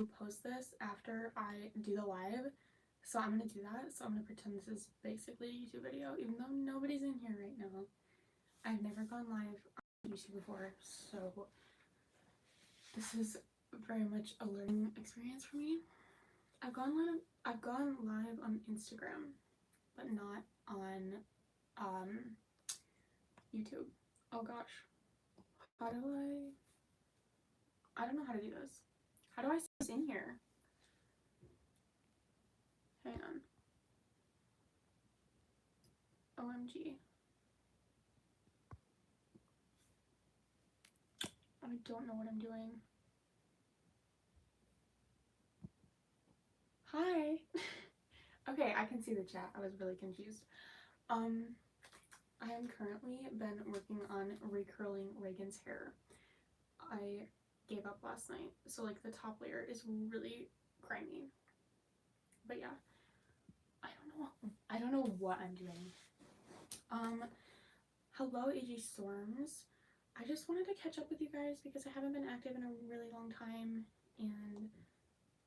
post this after I do the live, so I'm gonna do that. So I'm gonna pretend this is basically a YouTube video, even though nobody's in here right now. I've never gone live on YouTube before, so this is very much a learning experience for me. I've gone live on Instagram, but not on YouTube. Oh gosh, how do I don't know how to do this. How do I see this in here? Hang on. OMG. I don't know what I'm doing. Hi. Okay, I can see the chat. I was really confused. I am currently been working on recurling Reagan's hair. I gave up last night, so like the top layer is really grimy. But yeah, I don't know what I'm doing. Hello AG Storms. I just wanted to catch up with you guys because I haven't been active in a really long time and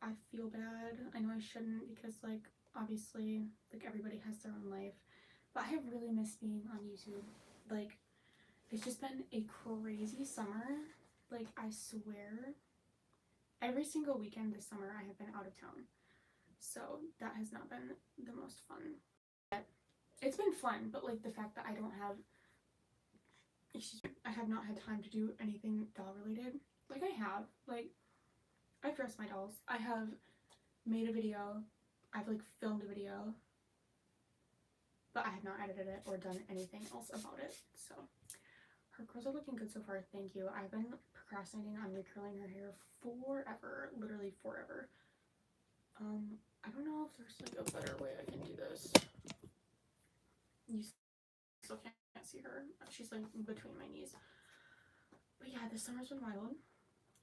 I feel bad. I know I shouldn't because like obviously like everybody has their own life, but I have really missed being on YouTube. Like it's just been a crazy summer. Like I swear every single weekend this summer I have been out of town, so that has not been the most fun. But it's been fun, but like the fact that I don't have I have not had time to do anything doll related. Like I have, like I've dressed my dolls, I have made a video, I've like filmed a video, but I have not edited it or done anything else about it. So her curls are looking good so far, thank you. I've been procrastinating on recurling her hair forever, literally forever. I don't know if there's like a better way I can do this. You still can't see her, she's like between my knees. But yeah, this summer's been wild.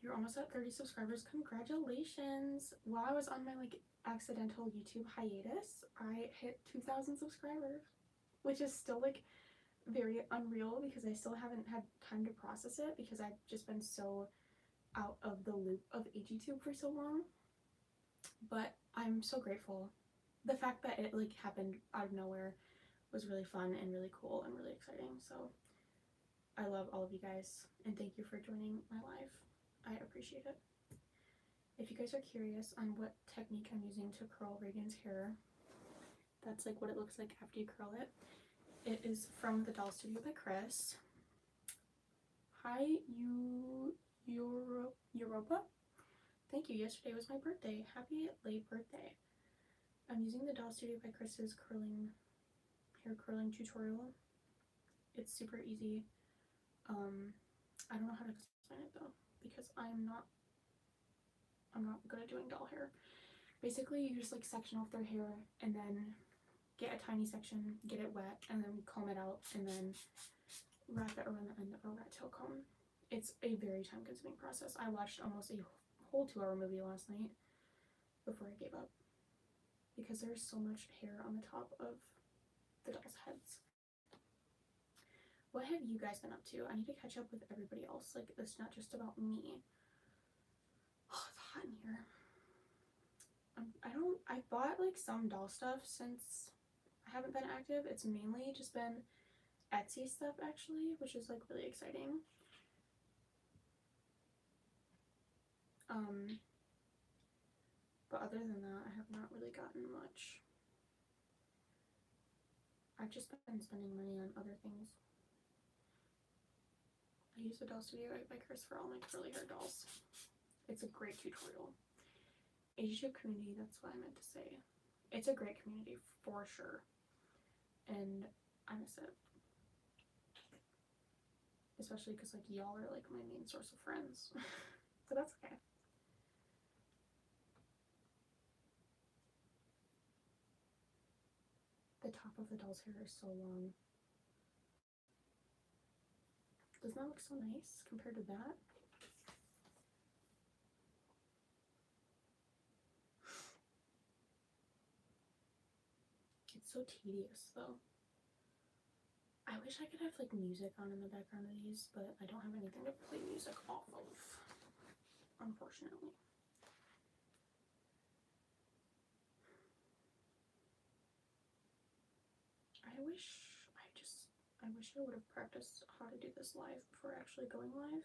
You're almost at 30 subscribers. Congratulations. While I was on my like accidental YouTube hiatus, I hit 2,000 subscribers, which is still like very unreal because I still haven't had time to process it because I've just been so out of the loop of AGTube for so long. But I'm so grateful. The fact that it like happened out of nowhere was really fun and really cool and really exciting. So I love all of you guys and thank you for joining my live. I appreciate it. If you guys are curious on what technique I'm using to curl Reagan's hair, that's like what it looks like after you curl it. It is from the Doll Studio by Chris. Hi, Europa. Thank you. Yesterday was my birthday. Happy late birthday. I'm using the Doll Studio by Chris's hair curling tutorial. It's super easy. I don't know how to explain it though because I'm not good at doing doll hair. Basically, you just like section off their hair and then get a tiny section, get it wet, and then comb it out, and then wrap it around the end of a rat tail comb. It's a very time-consuming process. I watched almost a whole 2-hour movie last night before I gave up because there's so much hair on the top of the dolls' heads. What have you guys been up to? I need to catch up with everybody else. Like, it's not just about me. Oh, it's hot in here. I bought like some doll stuff since I haven't been active. It's mainly just been Etsy stuff actually, which is like really exciting. But other than that, I have not really gotten much. I've just been spending money on other things. I use the Doll Studio by Chris for all my curly hair dolls. It's a great tutorial. AGTube community, that's what I meant to say. It's a great community for sure. And I miss it. Especially because like y'all are like my main source of friends. So that's okay. The top of the doll's hair is so long. Doesn't that look so nice compared to that? It's so tedious though. I wish I could have like music on in the background of these, but I don't have anything to play music off of, unfortunately. I wish I would have practiced how to do this live before actually going live,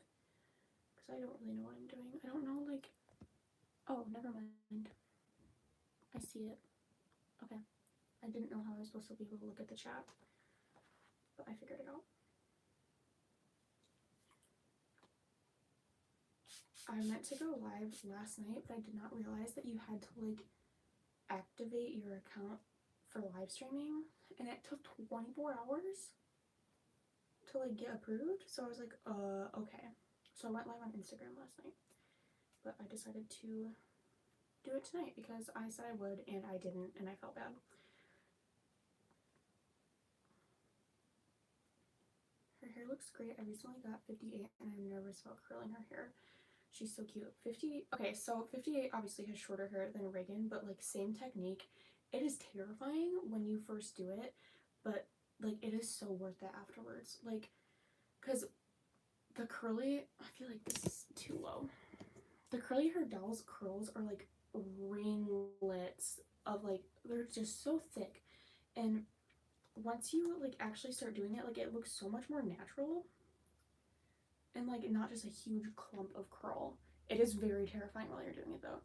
because I don't really know what I'm doing. I don't know, like, oh, never mind. I see it. Okay. I didn't know how I was supposed to be able to look at the chat, but I figured it out. I meant to go live last night, but I did not realize that you had to, like, activate your account for live streaming, and it took 24 hours to, like, get approved. So I was like, okay. So I went live on Instagram last night, but I decided to do it tonight because I said I would, and I didn't, and I felt bad. Her hair looks great. I recently got 58, and I'm nervous about curling her hair. She's so cute. 50, okay, so 58 obviously has shorter hair than Reagan, but, like, same technique. It is terrifying when you first do it, but, like, it is so worth it afterwards. Like, because the curly, I feel like this is too low. The curly hair doll's curls are, like, ringlets of, like, they're just so thick. And once you, like, actually start doing it, like, it looks so much more natural. And, like, not just a huge clump of curl. It is very terrifying while you're doing it, though.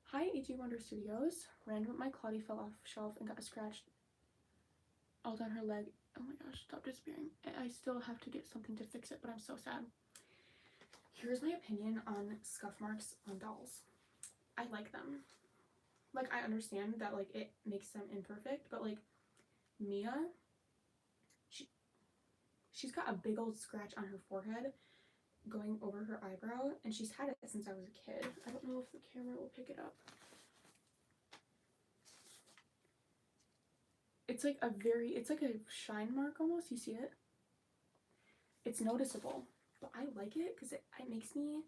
Hi, AG Wonder Studios. Ran, but my Claudie fell off shelf and got scratched all down her leg. Oh my gosh, stop despairing. I still have to get something to fix it, but I'm so sad. Here's my opinion on scuff marks on dolls. I like them. Like, I understand that, like, it makes them imperfect, but, like, Mia, she's got a big old scratch on her forehead going over her eyebrow, and she's had it since I was a kid. I don't know if the camera will pick it up. It's like it's like a shine mark almost. You see it? It's noticeable, but I like it because it makes me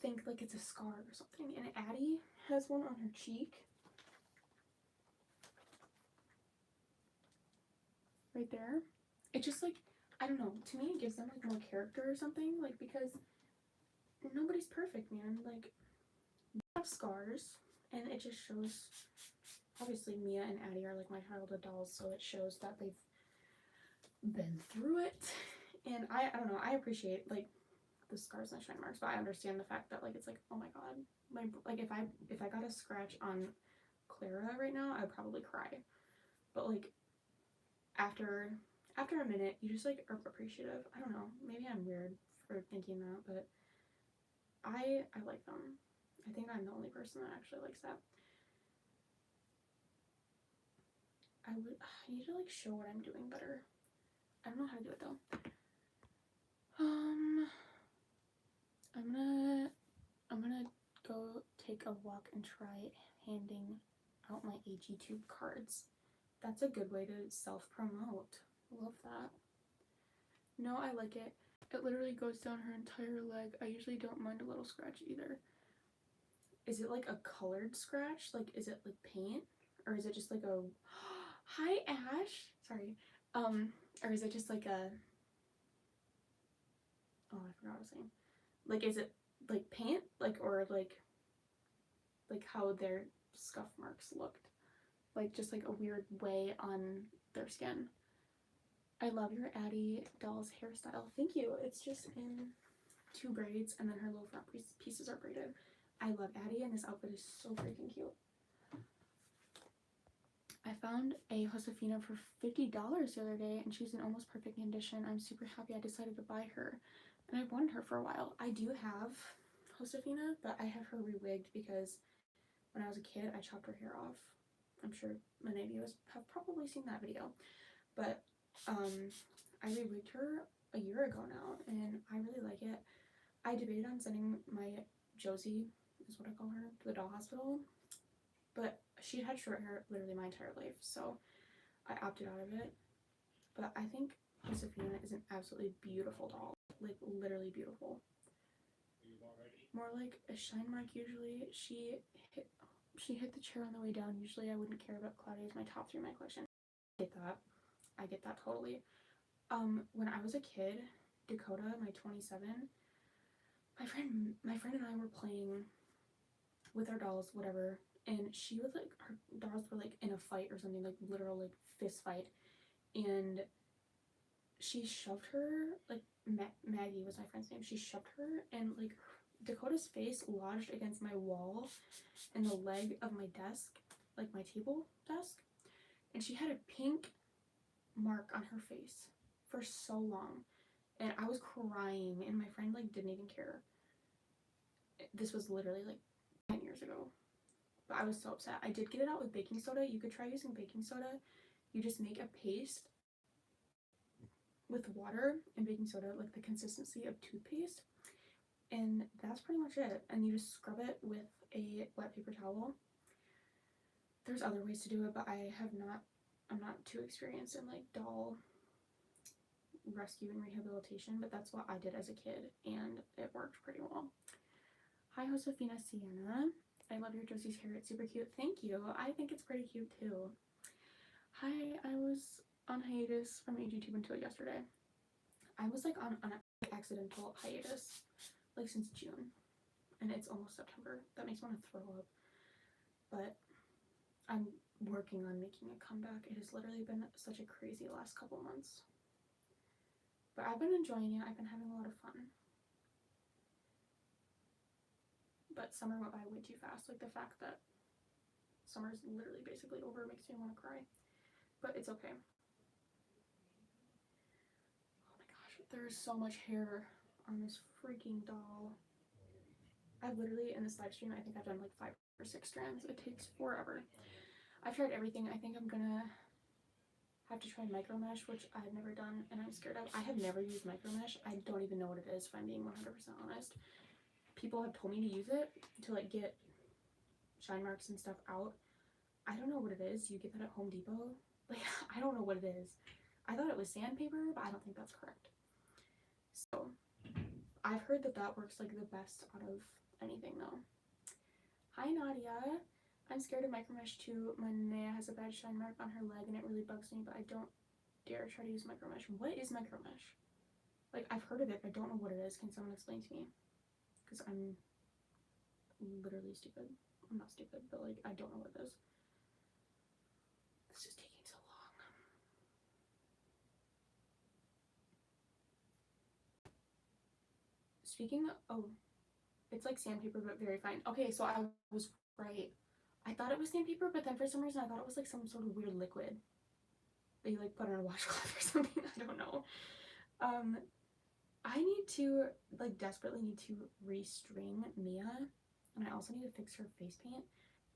think like it's a scar or something. And Addy has one on her cheek. Right there. It just, like, I don't know, to me it gives them, like, more character or something, like, because nobody's perfect, man. Like, they have scars, and it just shows, obviously Mia and Addy are, like, my childhood dolls, so it shows that they've been through it. And I don't know, I appreciate, like, the scars and the shine marks, but I understand the fact that, like, it's like, oh my god, like, if I got a scratch on Clara right now, I'd probably cry. But, like, after a minute, you just, like, are appreciative. I don't know, maybe I'm weird for thinking that, but I like them. I think I'm the only person that actually likes that. I need to, like, show what I'm doing better. I don't know how to do it though. I'm gonna go take a walk and try handing out my AGTube cards. That's a good way to self-promote. Love that. No, I like it. It literally goes down her entire leg. I usually don't mind a little scratch either. Is it like a colored scratch? Like, is it like paint? Or is it just like a... Hi, Ash! Sorry. Or is it just like a... Oh, I forgot what I was saying. Like, is it like paint? Like, or like how their scuff marks looked? Like, just like a weird way on their skin. I love your Addy doll's hairstyle. Thank you. It's just in 2 braids, and then her little front pieces are braided. I love Addy, and this outfit is so freaking cute. I found a Josefina for $50 the other day, and she's in almost perfect condition. I'm super happy I decided to buy her, and I've wanted her for a while. I do have Josefina, but I have her re-wigged because when I was a kid, I chopped her hair off. I'm sure many of you have probably seen that video, but I re-wigged her a year ago now, and I really like it. I debated on sending my Josie, is what I call her, to the doll hospital, but she had short hair literally my entire life, so I opted out of it. But I think Josefina is an absolutely beautiful doll, like literally beautiful. More like a shine mark usually. She hit the chair on the way down. Usually I wouldn't care, but Claudia is my top 3 in my collection. I get that totally. When I was a kid, Dakota, my 27, my friend and I were playing with our dolls, whatever, and she was like, our dolls were like in a fight or something, like literal like fist fight, and she shoved her, like, Maggie was my friend's name, she shoved her, and like Dakota's face lodged against my wall and the leg of my desk, like my table desk, and she had a pink mark on her face for so long, and I was crying, and my friend like didn't even care. This was literally like 10 years ago, but I was so upset. I did get it out with baking soda. You could try using baking soda. You just make a paste with water and baking soda, like the consistency of toothpaste, and that's pretty much it. And you just scrub it with a wet paper towel. There's other ways to do it, but I'm not too experienced in like doll rescue and rehabilitation, but that's what I did as a kid, and it worked pretty well. Hi, Josefina Sienna. I love your Josie's hair. It's super cute. Thank you. I think it's pretty cute too. Hi, I was on hiatus from AGTube until yesterday. I was like on an accidental hiatus like since June, and it's almost September. That makes me want to throw up, but I'm working on making a comeback. It has literally been such a crazy last couple months, but I've been enjoying it. I've been having a lot of fun, but summer went by way too fast. Like, the fact that summer's literally basically over makes me want to cry, but it's okay. Oh my gosh, there's so much hair on this freaking doll. I've literally, in this live stream, I think I've done like 5 or 6 strands. It takes forever. I've tried everything. I think I'm gonna have to try micro mesh, which I've never done and I'm scared of. I have never used micro mesh. I don't even know what it is, if I'm being 100% honest. People have told me to use it to like get shine marks and stuff out. I don't know what it is. You get that at Home Depot. Like, I don't know what it is. I thought it was sandpaper, but I don't think that's correct. So I've heard that that works like the best out of anything though. Hi Nadia. I'm scared of micro mesh too. My Naya has a bad shine mark on her leg and it really bugs me, but I don't dare try to use micro mesh. What is micro mesh? Like, I've heard of it, but I don't know what it is. Can someone explain to me? Because I'm literally stupid. I'm not stupid, but like, I don't know what it is. This is taking so long. Speaking of, oh, it's like sandpaper, but very fine. Okay, so I was right. I thought it was sandpaper, but then for some reason I thought it was like some sort of weird liquid that you like put on a washcloth or something. I don't know. I need to, like, desperately need to restring Mia, and I also need to fix her face paint.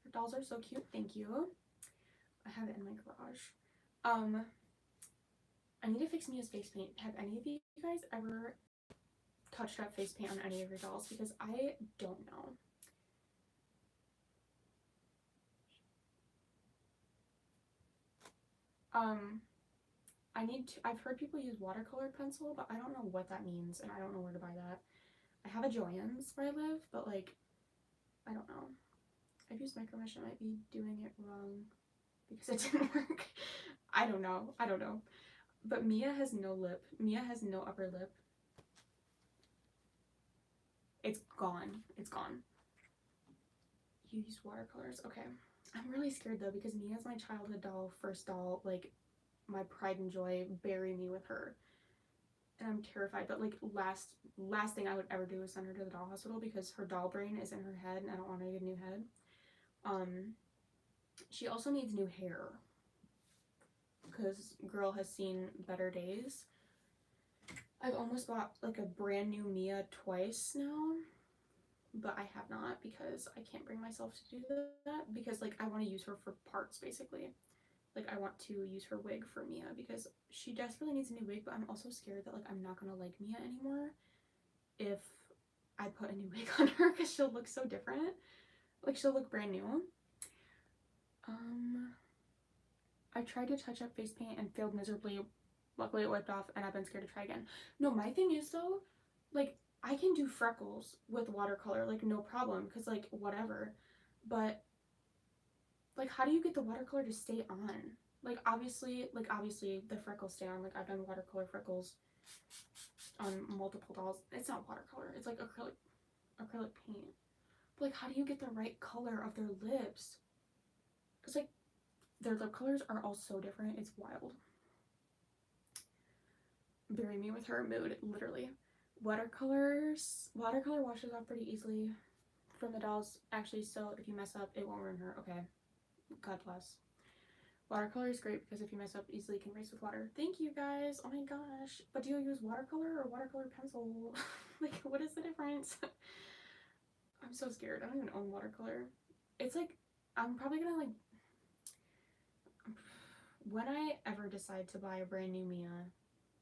Her dolls are so cute. Thank you. I have it in my garage. I need to fix Mia's face paint. Have any of you guys ever touched up face paint on any of your dolls? Because I don't know. I've heard people use watercolor pencil, but I don't know what that means, and I don't know where to buy that. I have a Joann's where I live, but like, I don't know. I've used micro mesh. I might be doing it wrong because it didn't work. I don't know. But Mia has no lip. Mia has no upper lip. It's gone. It's gone. You use watercolors? Okay. I'm really scared though, because Mia's my childhood doll, first doll, like my pride and joy. Bury me with her. And I'm terrified, but like, last thing I would ever do is send her to the doll hospital, because her doll brain is in her head and I don't want her to get a new head. She also needs new hair, because girl has seen better days. I've almost bought like a brand new Mia twice now, but I have not, because I can't bring myself to do that, because like, I want to use her for parts basically. Like, I want to use her wig for Mia because she desperately needs a new wig, but I'm also scared that like, I'm not gonna like Mia anymore if I put a new wig on her, because she'll look so different. Like, she'll look brand new. I tried to touch up face paint and failed miserably. Luckily it wiped off, and I've been scared to try again. No, my thing is though, like, I can do freckles with watercolor, like, no problem, because like, whatever. But like, how do you get the watercolor to stay on? Like, obviously the freckles stay on. Like, I've done watercolor freckles on multiple dolls. It's not watercolor, it's like acrylic paint. But like, how do you get the right color of their lips? Because like, their lip colors are all so different. It's wild. bury me with her mood, literally. Watercolor washes off pretty easily from the dolls, actually, so if you mess up, it won't ruin her. Okay, God bless. Watercolor is great because if you mess up easily, it can erase with water. Thank you, guys. Oh my gosh. But do you use watercolor or watercolor pencil? Like, what is the difference? I'm so scared. I don't even own watercolor. It's like, I'm probably gonna, like, when I ever decide to buy a brand new Mia,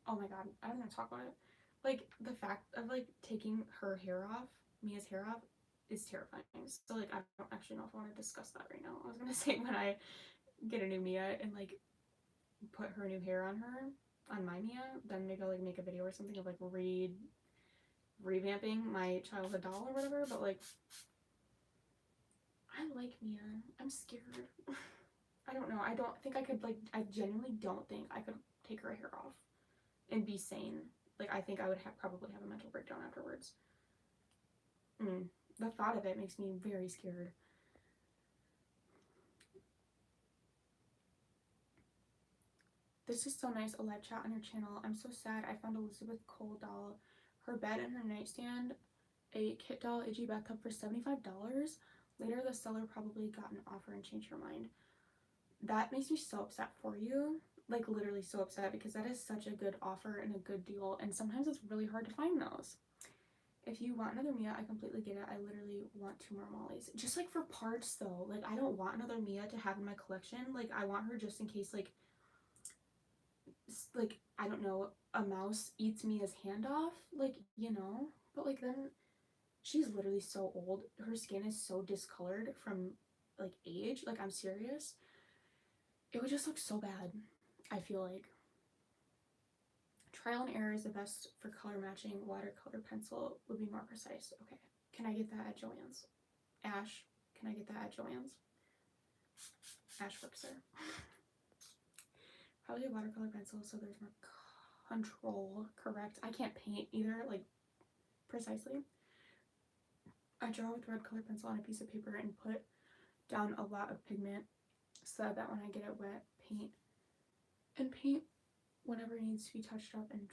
oh my god, I don't want to talk about it. Like, the fact of, like, taking her hair off, Mia's hair off, is terrifying. So, like, I don't actually know if I want to discuss that right now. I was gonna say when I get a new Mia and, like, put her new hair on her, on my Mia, then maybe I'll, like, make a video or something of, like, revamping my childhood doll or whatever, but, like, I like Mia. I'm scared. I don't know. I don't think I could, like, I genuinely don't think I could take her hair off and be sane. Like, I think I would probably have a mental breakdown afterwards. The thought of it makes me very scared. This is so nice, a live chat on your channel. I'm so sad. I found Elizabeth Cole doll, her bed and her nightstand, a kit doll, AG bathtub for $75. Later, the seller probably got an offer and changed her mind. That makes me so upset for you. Like, literally so upset, because that is such a good offer and a good deal, and sometimes it's really hard to find those. If you want another Mia, I completely get it. I literally want 2 more Mollies. Just, like, for parts, though. Like, I don't want another Mia to have in my collection. Like, I want her just in case, like, I don't know, a mouse eats Mia's hand off. Like, you know? But, like, then she's literally so old. Her skin is so discolored from, like, age. Like, I'm serious. It would just look so bad, I feel like. Trial and error is the best for color matching. Watercolor pencil would be more precise. Okay. Can I get that at Joann's? Ash, can I get that at Joann's? Ash works there. Probably a watercolor pencil so there's more control. Correct. I can't paint either, like, precisely. I draw with red color pencil on a piece of paper and put down a lot of pigment so that when I get it wet, paint whenever it needs to be touched up and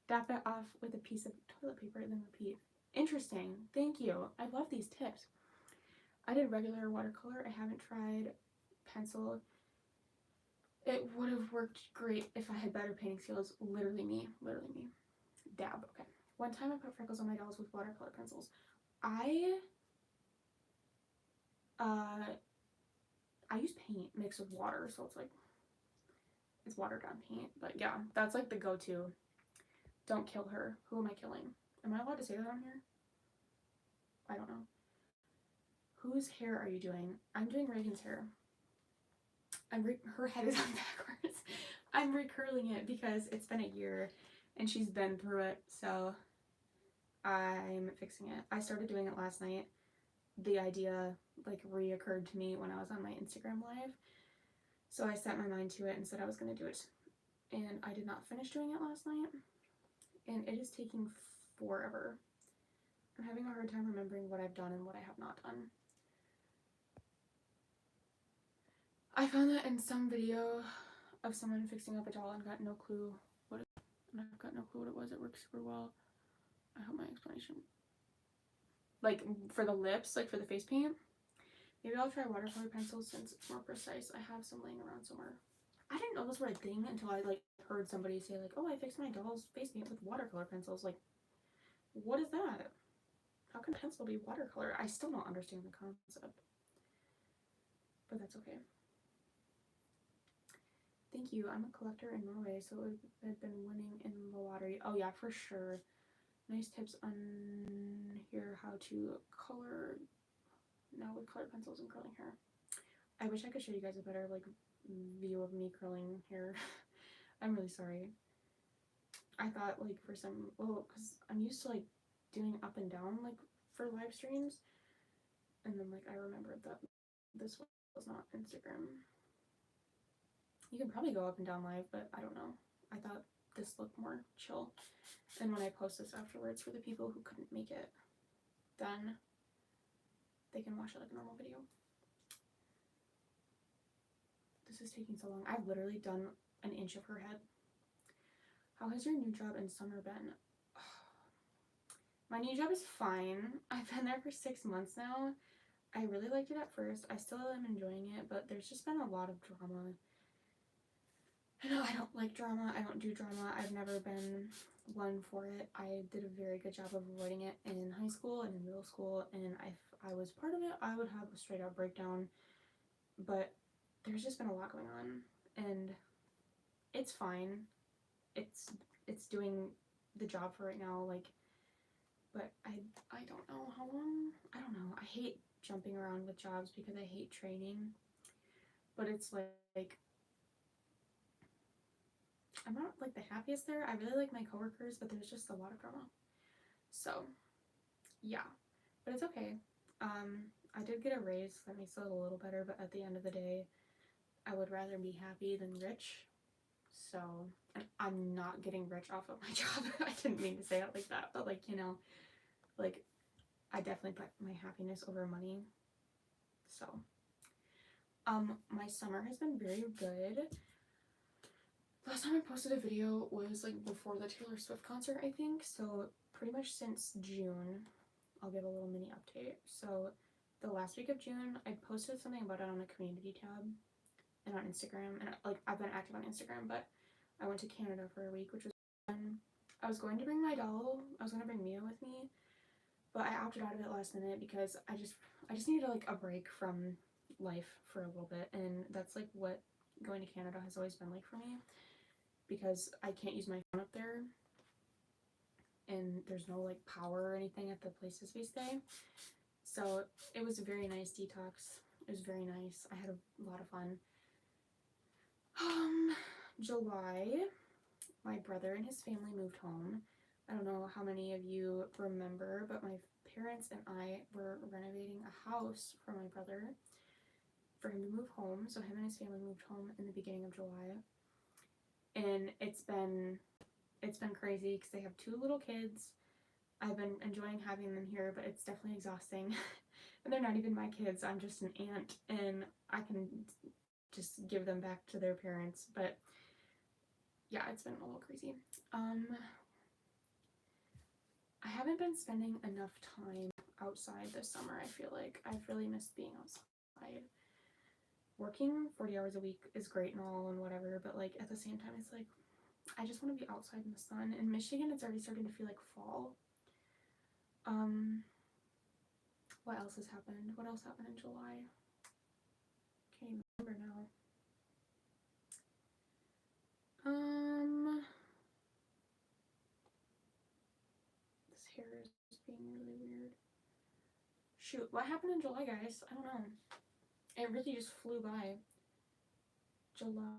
dap it off with a piece of toilet paper and then repeat. Interesting. Thank you. I love these tips. I did regular watercolor. I haven't tried pencil. It would have worked great if I had better painting skills. Literally me. Dab. Okay. One time I put freckles on my dolls with watercolor pencils. I use paint mixed with water, so it's like, it's watered down paint. But yeah, that's like the go-to. Don't kill her. Who am I killing? Am I allowed to say that on here? I don't know. Whose hair are you doing? I'm doing Reagan's hair. Her head is on backwards. I'm recurling it because it's been a year and she's been through it, so I'm fixing it. I started doing it last night. The idea, like, reoccurred to me when I was on my Instagram live, so I set my mind to it and said I was going to do it, and I did not finish doing it last night, and it is taking forever. I'm having a hard time remembering what I've done and what I have not done. I found that in some video of someone fixing up a doll and got no clue what it, and I've got no clue what it was. It worked super well. I hope my explanation, like, for the lips, like for the face paint, maybe I'll try watercolor pencils since it's more precise. I have some laying around somewhere. I didn't know those were a thing until I, like, heard somebody say, like, oh, I fixed my doll's face paint with watercolor pencils. Like, what is that? How can pencil be watercolor? I still don't understand the concept, but that's okay. Thank you. I'm a collector in Norway, so I've been winning in the lottery. Oh yeah, for sure. Nice tips on here how to color now with colored pencils and curling hair. I wish I could show you guys a better, like, view of me curling hair. I'm really sorry. I thought, like, for some, well, because I'm used to, like, doing up and down, like, for live streams, and then, like, I remembered that this was not Instagram. You can probably go up and down live, but I don't know. I thought this looked more chill. And when I post this afterwards for the people who couldn't make it, then they can watch it like a normal video. This is taking so long. I've literally done an inch of her head. How has your new job in summer been? My new job is fine. I've been there for 6 months now. I really liked it at first. I still am enjoying it, but there's just been a lot of drama. I don't like drama. I don't do drama. I've never been one for it. I did a very good job of avoiding it in high school and in middle school, and if I was part of it, I would have a straight out breakdown. But there's just been a lot going on, and it's fine. It's doing the job for right now, like, but I don't know how long. I don't know. I hate jumping around with jobs because I hate training, but it's like I'm not like the happiest there. I really like my coworkers, but there's just a lot of drama. So yeah, but it's okay. I did get a raise, that makes it a little better, but at the end of the day, I would rather be happy than rich. So, and I'm not getting rich off of my job. I didn't mean to say it like that, but like, you know, like I definitely put my happiness over money. So, my summer has been very good. Last time I posted a video was like before the Taylor Swift concert, I think. So pretty much since June, I'll give a little mini update. So the last week of June, I posted something about it on a community tab and on Instagram. And like I've been active on Instagram, but I went to Canada for a week, which was fun. I was going to bring my doll. I was going to bring Mia with me, but I opted out of it last minute because I just needed like a break from life for a little bit, and that's like what going to Canada has always been like for me, because I can't use my phone up there and there's no like power or anything at the places we stay. So it was a very nice detox. It was very nice. I had a lot of fun. July, my brother and his family moved home. I don't know how many of you remember, but my parents and I were renovating a house for my brother for him to move home. So him and his family moved home in the beginning of July. And it's been crazy because they have 2 little kids. I've been enjoying having them here, but it's definitely exhausting. And they're not even my kids. I'm just an aunt, and I can just give them back to their parents. But yeah, it's been a little crazy. I haven't been spending enough time outside this summer. I feel like I've really missed being outside. Working 40 hours a week is great and all and whatever, but like at the same time, it's like I just want to be outside in the sun. In Michigan, it's already starting to feel like fall. What else has happened? What else happened in July? Can't even remember now. This hair is being really weird. Shoot, what happened in July, guys? I don't know. It really just flew by. July.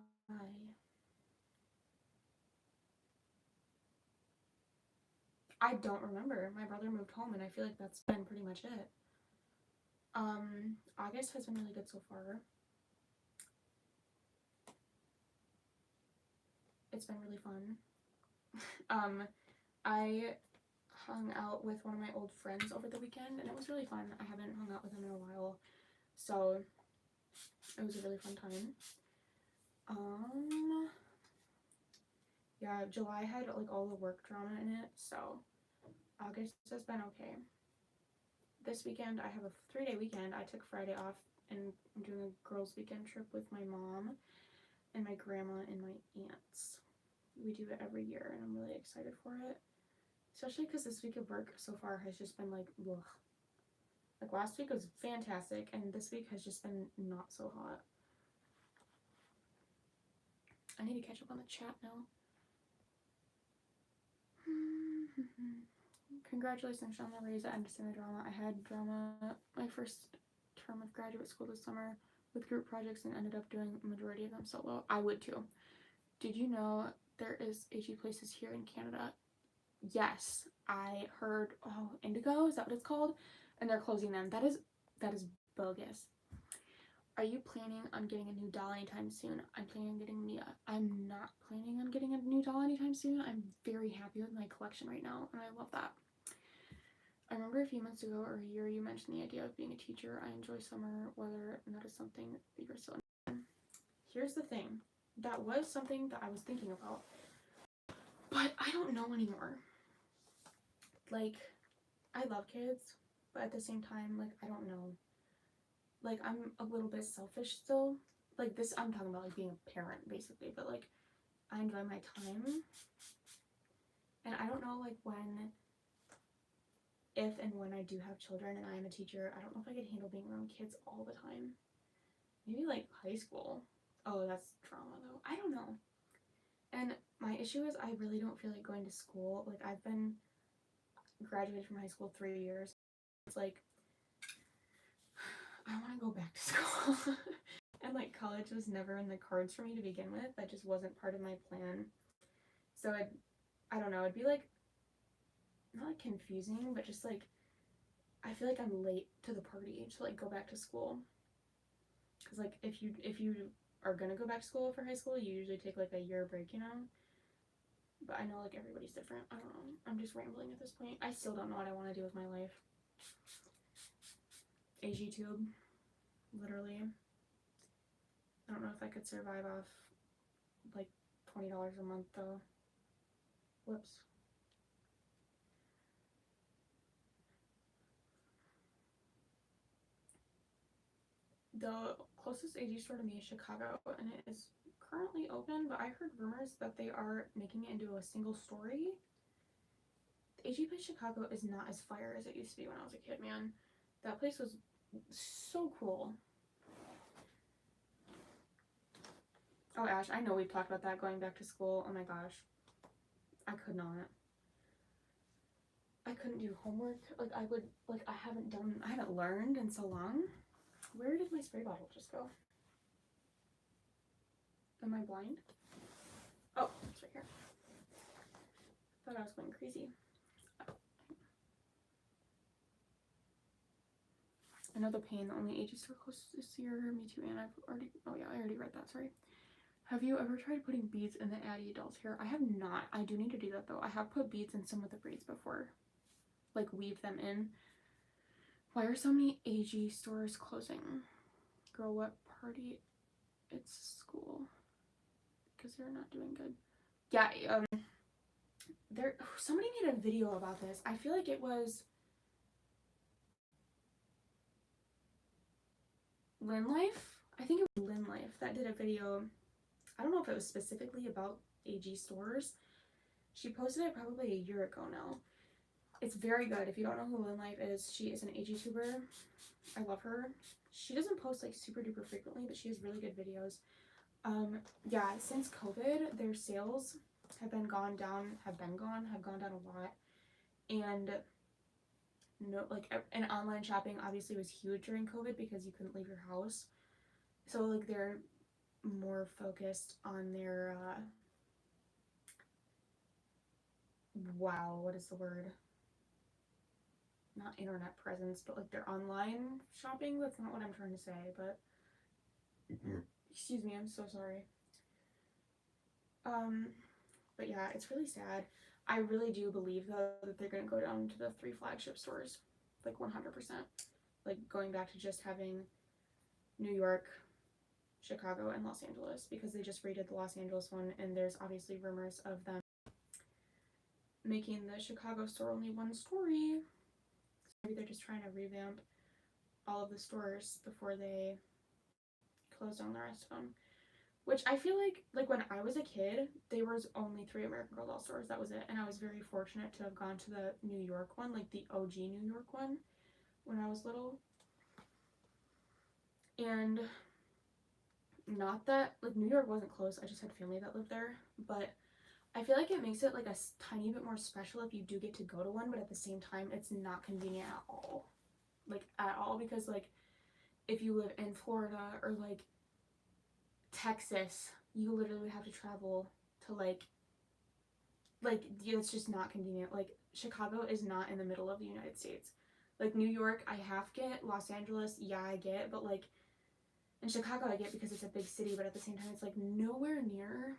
I don't remember. My brother moved home, and I feel like that's been pretty much it. August has been really good so far. It's been really fun. I hung out with one of my old friends over the weekend, and it was really fun. I haven't hung out with him in a while, so it was a really fun time. Yeah, July had like all the work drama in it, so August has been okay. This weekend, I have a 3-day weekend. I took Friday off, and I'm doing a girls' weekend trip with my mom and my grandma and my aunts. We do it every year, and I'm really excited for it. Especially because this week of work so far has just been like, ugh. Like last week was fantastic, and this week has just been not so hot. I need to catch up on the chat now. Congratulations on the raise. I understand the drama. I had drama my first term of graduate school this summer with group projects and ended up doing a majority of them solo. I would too. Did you know there is AG places here in Canada? Yes, I heard. Oh, Indigo, is that what it's called? And they're closing them. That is bogus. Are you planning on getting a new doll anytime soon? I'm planning on getting Mia. I'm not planning on getting a new doll anytime soon. I'm very happy with my collection right now, and I love that. I remember a few months ago or a year you mentioned the idea of being a teacher. I enjoy summer weather, and that is something that you're still in. Here's the thing. that was something that I was thinking about. But I don't know anymore. Like, I love kids, but at the same time, like, I don't know. Like, I'm a little bit selfish still. Like, this, I'm talking about, like, being a parent, basically. But, like, I enjoy my time. And I don't know, like, if and when I do have children and I am a teacher, I don't know if I could handle being around kids all the time. Maybe, like, high school. Oh, that's trauma, though. I don't know. And my issue is I really don't feel like going to school. Like, I've been graduated from high school 3 years. It's like, I want to go back to school. And, like, college was never in the cards for me to begin with. That just wasn't part of my plan. So, I don't know. It'd be, like, not, like, confusing, but just, like, I feel like I'm late to the party to, like, go back to school. Because, like, if you are going to go back to school for high school, you usually take, like, a year break, you know? But I know, like, everybody's different. I don't know. I'm just rambling at this point. I still don't know what I want to do with my life. AG tube. Literally. I don't know if I could survive off, like, $20 a month, though. Whoops. The closest AG store to me is Chicago, and it is currently open, but I heard rumors that they are making it into a single story. The AG place Chicago is not as fire as it used to be when I was a kid, man. That place was so cool. Oh, Ash, I know we've talked about that, going back to school. Oh my gosh. I could not. I couldn't do homework. Like, I haven't learned in so long. Where did my spray bottle just go? Am I blind? Oh, it's right here. Thought I was going crazy. I know the pain. The only AG store close this year. Me too, and I already read that. Sorry. Have you ever tried putting beads in the Addy doll's hair? I have not. I do need to do that, though. I have put beads in some of the braids before. Like, weave them in. Why are so many AG stores closing? Girl, what party? It's school. Because they're not doing good. Yeah, somebody made a video about this. I feel like it was Lynn Life. I think it was Lynn Life that did a video. I don't know if it was specifically about AG stores. She posted it probably a year ago now. It's very good. If you don't know who Lynn Life is, she is an AG tuber. I love her. She doesn't post like super duper frequently, but she has really good videos. Yeah, since COVID, their sales have gone down a lot. And no, like, and online shopping obviously was huge during COVID because you couldn't leave your house. So, like, they're more focused on their, wow, what is the word? Not internet presence, but, like, their online shopping. That's not what I'm trying to say, but, excuse me, I'm so sorry. But yeah, it's really sad. I really do believe, though, that they're gonna go down to the 3 flagship stores, like, 100%. Like, going back to just having New York, Chicago, and Los Angeles, because they just redid the Los Angeles one, and there's obviously rumors of them making the Chicago store only one story. So maybe they're just trying to revamp all of the stores before they close down the rest of them. Which I feel like when I was a kid, there was only 3 American Girl doll stores. That was it. And I was very fortunate to have gone to the New York one, like the OG New York one, when I was little. And not that, like, New York wasn't close. I just had family that lived there. But I feel like it makes it, like, a tiny bit more special if you do get to go to one. But at the same time, it's not convenient at all. Like, at all. Because, like, if you live in Florida or, like, Texas, you literally have to travel to, like, it's just not convenient. Like, Chicago is not in the middle of the United States. Like, New York, I half get. Los Angeles, yeah, I get. But, like, in Chicago, I get because it's a big city. But at the same time, it's, like, nowhere near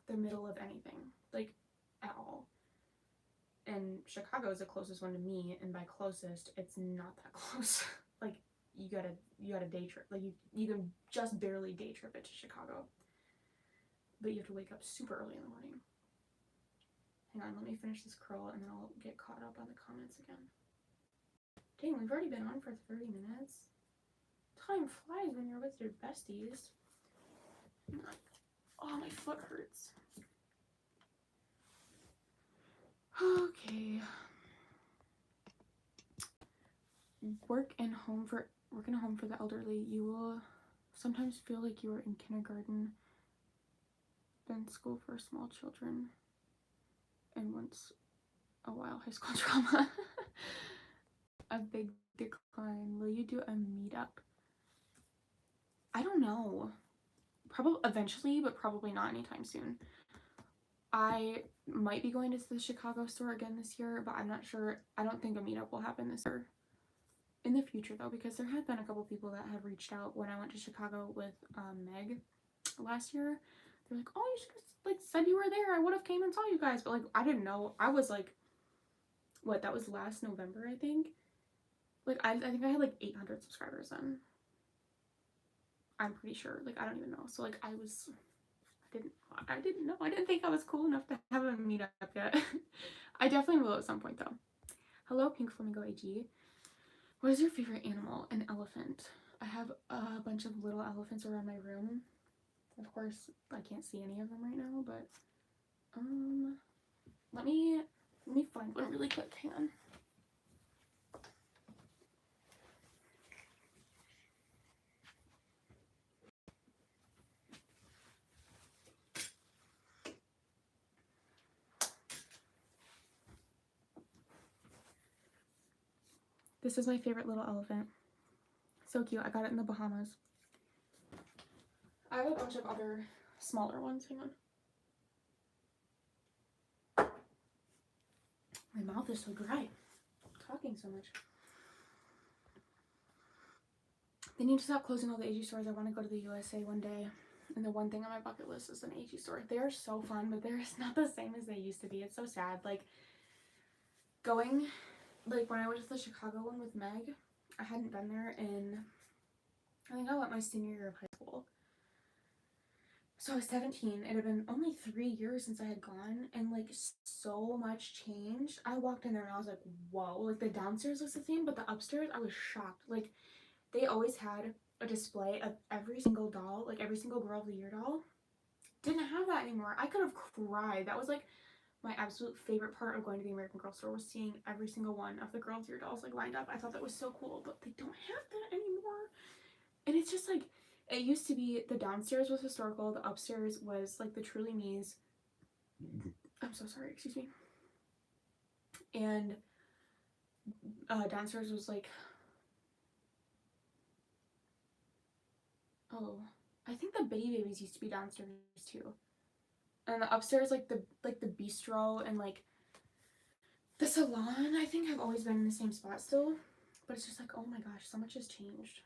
the middle of anything. Like, at all. And Chicago is the closest one to me. And by closest, it's not that close. Like, you gotta day trip. Like, you can just barely day trip it to Chicago. but you have to wake up super early in the morning. Hang on, let me finish this curl and then I'll get caught up on the comments again. Dang, we've already been on for 30 minutes. Time flies when you're with your besties. Oh, my foot hurts. Okay. Working in a home for the elderly. You will sometimes feel like you are in kindergarten, then school for small children, and once a while high school drama. A big decline. Will you do a meetup? I don't know. Probably eventually, but probably not anytime soon. I might be going to the Chicago store again this year, but I'm not sure. I don't think a meetup will happen this year. In the future though, because there have been a couple people that have reached out when I went to Chicago with Meg last year. They're like, oh, you should like said you were there. I would have came and saw you guys, but like I didn't know. I was like, what, that was last November, I think. Like I think I had like 800 subscribers then. I'm pretty sure. Like I don't even know. So like I didn't know. I didn't think I was cool enough to have a meetup yet. I definitely will at some point though. Hello, Pink Flamingo AG. What is your favorite animal? An elephant. I have a bunch of little elephants around my room. Of course, I can't see any of them right now, but let me find one really quick. Hang on. This is my favorite little elephant. So cute. I got it in the Bahamas. I have a bunch of other smaller ones. Hang on. My mouth is so dry. I'm talking so much. They need to stop closing all the AG stores. I want to go to the USA one day. And the one thing on my bucket list is an AG store. They are so fun, but they're not the same as they used to be. It's so sad. Like, going, like, when I went to the Chicago one with Meg, I hadn't been there in, I think I went my senior year of high school. So I was 17. It had been only 3 years since I had gone, and like so much changed. I walked in there and I was like, whoa. Like the downstairs looks the same, but the upstairs, I was shocked. Like they always had a display of every single doll, like every single Girl of the Year doll. Didn't have that anymore. I could have cried. That was like my absolute favorite part of going to the American Girl store, was seeing every single one of the Girl of the Year dolls like lined up. I thought that was so cool, but they don't have that anymore. And it's just like, it used to be the downstairs was historical, the upstairs was like the Truly Me's. I'm so sorry, excuse me. And downstairs was like, oh, I think the Bitty Babies used to be downstairs too. And the upstairs, like the bistro and like the salon, I think have always been in the same spot still. But it's just like, oh my gosh, so much has changed.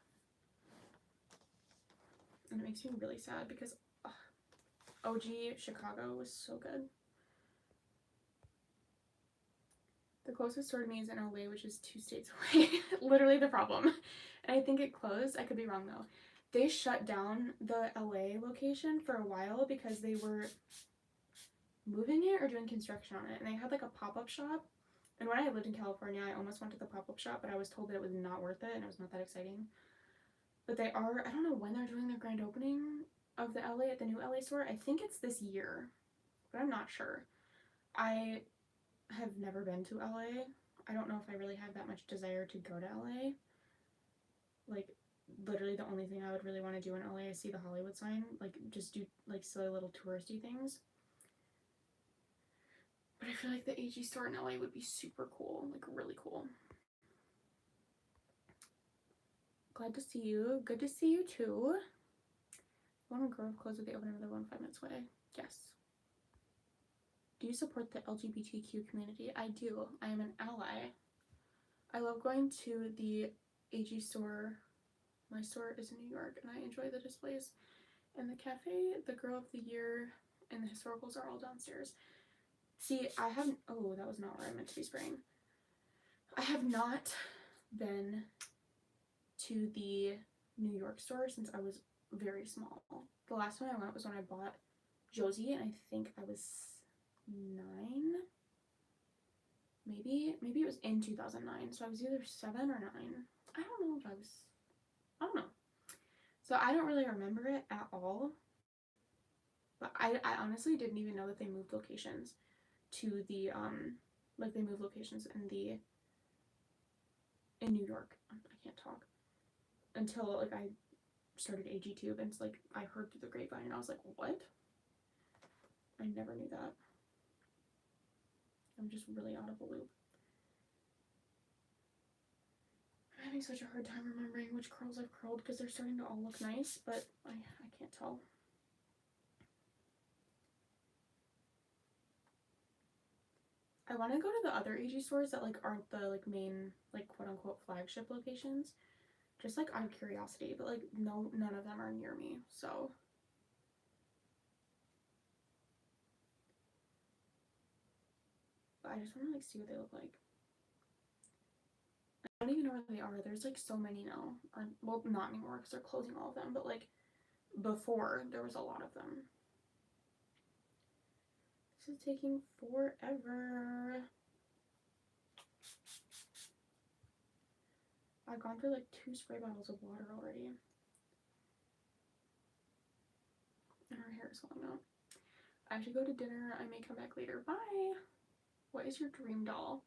And it makes me really sad because OG Chicago was so good. The closest store to me is in LA, which is 2 states away. Literally the problem. And I think it closed. I could be wrong though. They shut down the LA location for a while because they were moving it or doing construction on it. And they had like a pop-up shop. And when I lived in California, I almost went to the pop-up shop, but I was told that it was not worth it and it was not that exciting. But they are, I don't know when they're doing their grand opening of the LA, at the new LA store. I think it's this year, but I'm not sure. I have never been to LA. I don't know if I really have that much desire to go to LA. Like, literally the only thing I would really want to do in LA is see the Hollywood sign. Like, just do, like, silly little touristy things. But I feel like the AG store in LA would be super cool. Like, really cool. Glad to see you. Good to see you, too. One Grove closed with the open, another one 5 minutes away. Yes. Do you support the LGBTQ community? I do. I am an ally. I love going to the AG store. My store is in New York, and I enjoy the displays. And the cafe, the Girl of the Year, and the historicals are all downstairs. See, I haven't... Oh, that was not where I meant to be spraying. I have not been to the New York store since I was very small. The last time I went was when I bought Josie, and I think I was 9. Maybe it was in 2009, so I was either 7 or 9. I don't know if I don't know. So I don't really remember it at all, but I honestly didn't even know that they moved locations to the like they moved locations in New York. I can't talk until like I started AGTube, and it's like I heard through the grapevine and I was like, what? I never knew that. I'm just really out of the loop. I'm having such a hard time remembering which curls I've curled because they're starting to all look nice, but I can't tell. I want to go to the other AG stores that like aren't the like main like quote unquote flagship locations, just like out of curiosity, but like none of them are near me, so. But I just want to like see what they look like. I don't even know where they are. There's like so many now. Well, not anymore because they're closing all of them, but like before there was a lot of them. This is taking forever. I've gone through like 2 spray bottles of water already. And her hair is falling out. I have to go to dinner. I may come back later. Bye. What is your dream doll?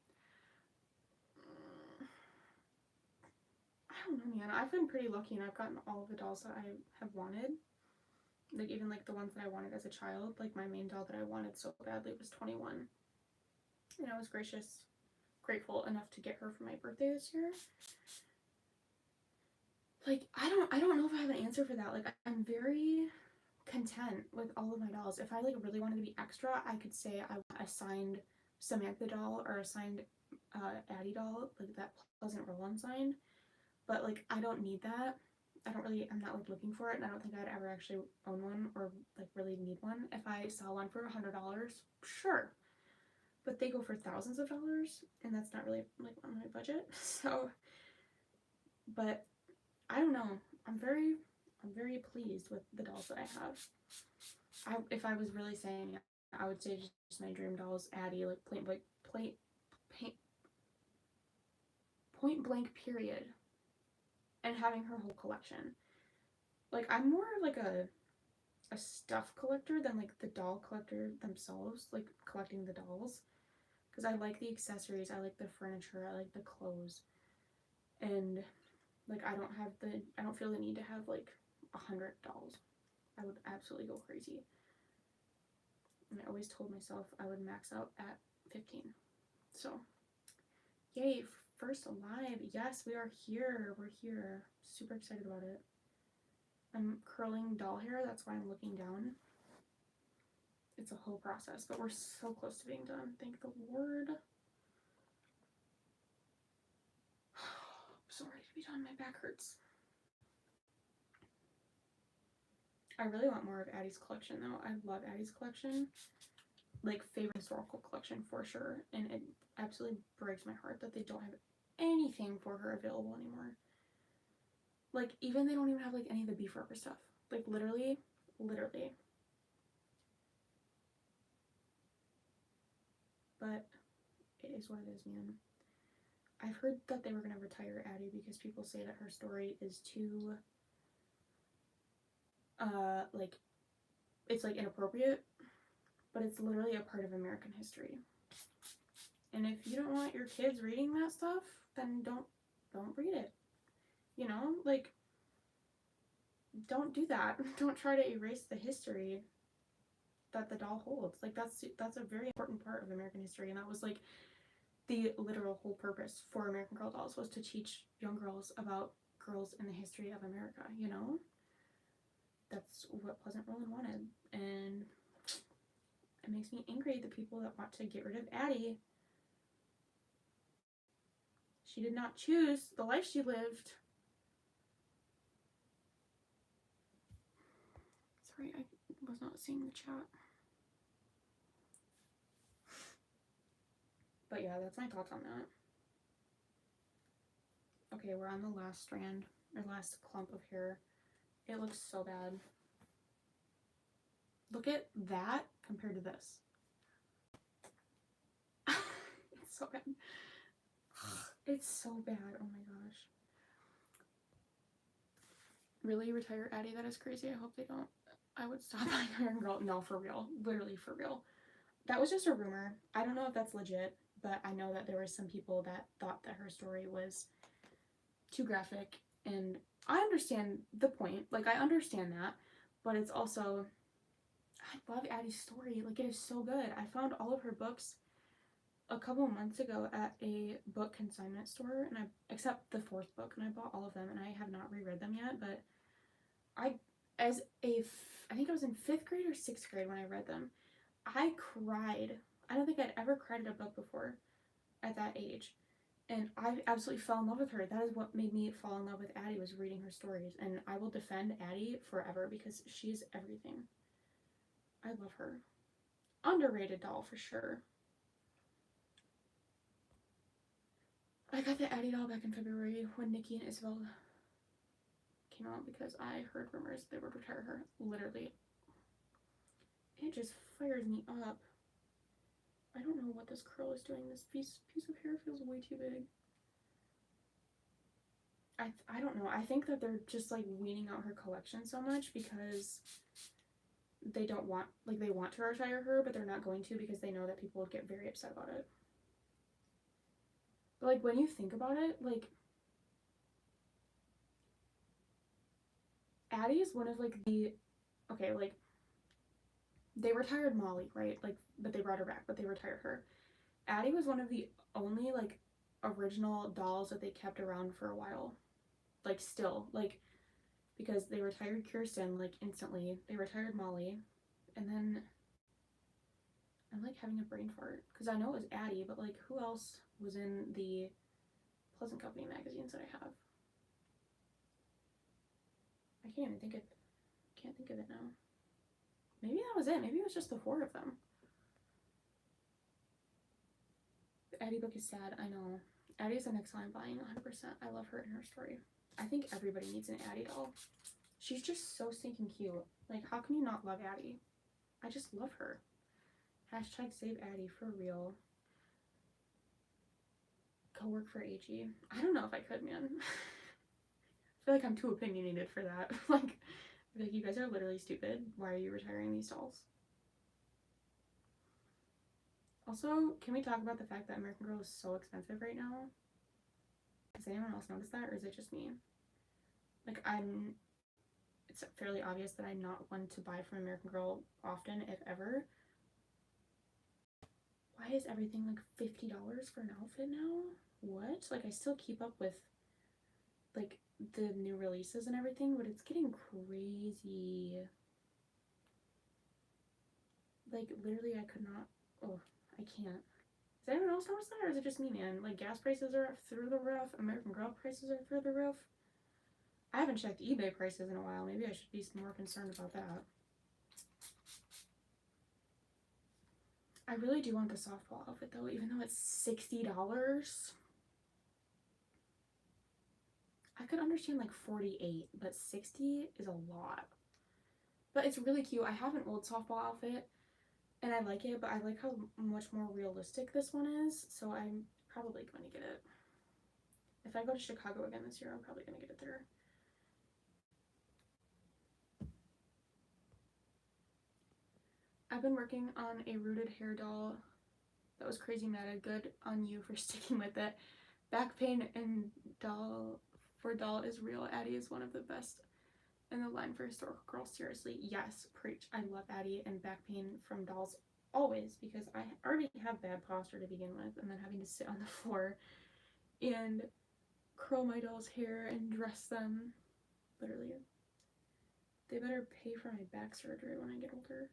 I don't know, man. I've been pretty lucky and I've gotten all of the dolls that I have wanted. Like even like the ones that I wanted as a child. Like my main doll that I wanted so badly was 21. And I was grateful enough to get her for my birthday this year. Like I don't know if I have an answer for that. Like I'm very content with all of my dolls. If I like really wanted to be extra, I could say I want a signed Samantha doll or a signed Addy doll, like that Pleasant Roll-On signed. But like I don't need that. I'm not like looking for it, and I don't think I'd ever actually own one or like really need one. If I saw one for $100, sure. But they go for thousands of dollars, and that's not really like on my budget. So, but I don't know. I'm very pleased with the dolls that I have. If I was really saying, I would say just my dream dolls, Addy, like point blank period, and having her whole collection. Like I'm more of like a stuff collector than like the doll collector themselves, like collecting the dolls, because I like the accessories, I like the furniture, I like the clothes, and like I don't feel the need to have like 100 dolls. I would absolutely go crazy. And I always told myself I would max out at 15. So, yay, first live. Yes, we are here. We're here. Super excited about it. I'm curling doll hair. That's why I'm looking down. It's a whole process, but we're so close to being done. Thank the Lord. I'm so ready to be done. My back hurts. I really want more of Addy's collection, though. I love Addy's collection. Like, favorite historical collection for sure. And it absolutely breaks my heart that they don't have anything for her available anymore. Like, even they don't even have, like, any of the Beef Rubber stuff. Like, literally. But it is what it is, man. I've heard that they were going to retire Addy because people say that her story is too, like, it's, like, inappropriate. But it's literally a part of American history. And if you don't want your kids reading that stuff, then don't read it. You know, like, don't do that. Don't try to erase the history that the doll holds. Like, that's a very important part of American history, and that was like the literal whole purpose for American Girl dolls, was to teach young girls about girls in the history of America, you know? That's what Pleasant Roll-On wanted, and it makes me angry, the people that want to get rid of Addy. She did not choose the life she lived. Sorry, I was not seeing the chat. But yeah, that's my thoughts on that. Okay, we're on the last strand, or last clump of hair. It looks so bad. Look at that compared to this. It's so bad. It's so bad. Oh my gosh. Really? Retire Addy? That is crazy. I hope they don't. I would stop buying American Girl. No, for real. Literally for real. That was just a rumor. I don't know if that's legit, but I know that there were some people that thought that her story was too graphic, and I understand the point. Like, I understand that, but it's also, I love Addy's story. Like, it is so good. I found all of her books a couple months ago at a book consignment store, and except the fourth book, and I bought all of them, and I have not reread them yet, but I think I was in 5th grade or 6th grade when I read them. I cried. I don't think I'd ever cried at a book before at that age. And I absolutely fell in love with her. That is what made me fall in love with Addy, was reading her stories. And I will defend Addy forever because she's everything. I love her. Underrated doll for sure. I got the Addy doll back in February when Nikki and Isabel came out because I heard rumors they would retire her. Literally. It just fires me up. I don't know what this curl is doing. This piece of hair feels way too big. I don't know. I think that they're just like weaning out her collection so much because they don't want, like, they want to retire her, but they're not going to because they know that people would get very upset about it. But like, when you think about it, like, Addy is one of like the, okay, like, they retired Molly, right? Like, but they brought her back, but they retired her. Addy was one of the only like original dolls that they kept around for a while. Like, still, like, because they retired Kirsten like instantly. They retired Molly, and then I'm like having a brain fart because I know it was Addy, but like, who else was in the Pleasant Company magazines that I have? I can't even think of it now. Maybe that was it. Maybe it was just the 4 of them. The Addy book is sad. I know. Addy is the next one I'm buying 100%. I love her and her story. I think everybody needs an Addy doll. She's just so stinking cute. Like, how can you not love Addy? I just love her. Hashtag save Addy for real. Go work for AG. I don't know if I could, man. I feel like I'm too opinionated for that. Like, you guys are literally stupid. Why are you retiring these dolls? Also, can we talk about the fact that American Girl is so expensive right now? Has anyone else noticed that, or is it just me? Like, it's fairly obvious that I'm not one to buy from American Girl often, if ever. Why is everything like $50 for an outfit now? What? Like, I still keep up with like the new releases and everything, but it's getting crazy. Like, literally, I could not. Oh, I can't. Does anyone else notice that, or is it just me, man? Like, gas prices are through the roof. American Girl prices are through the roof. I haven't checked eBay prices in a while. Maybe I should be more concerned about that. I really do want the softball outfit, though, even though it's $60. I could understand like 48, but 60 is a lot. But it's really cute. I have an old softball outfit, and I like it, but I like how much more realistic this one is, so I'm probably going to get it. If I go to Chicago again this year, I'm probably going to get it there. I've been working on a rooted hair doll that was crazy meta. Good on you for sticking with it. Back pain and doll is real. Addy is one of the best in the line for historical girls. Seriously, yes, preach. I love Addy and back pain from dolls always, because I already have bad posture to begin with, and then having to sit on the floor and curl my doll's hair and dress them. Literally, they better pay for my back surgery when I get older.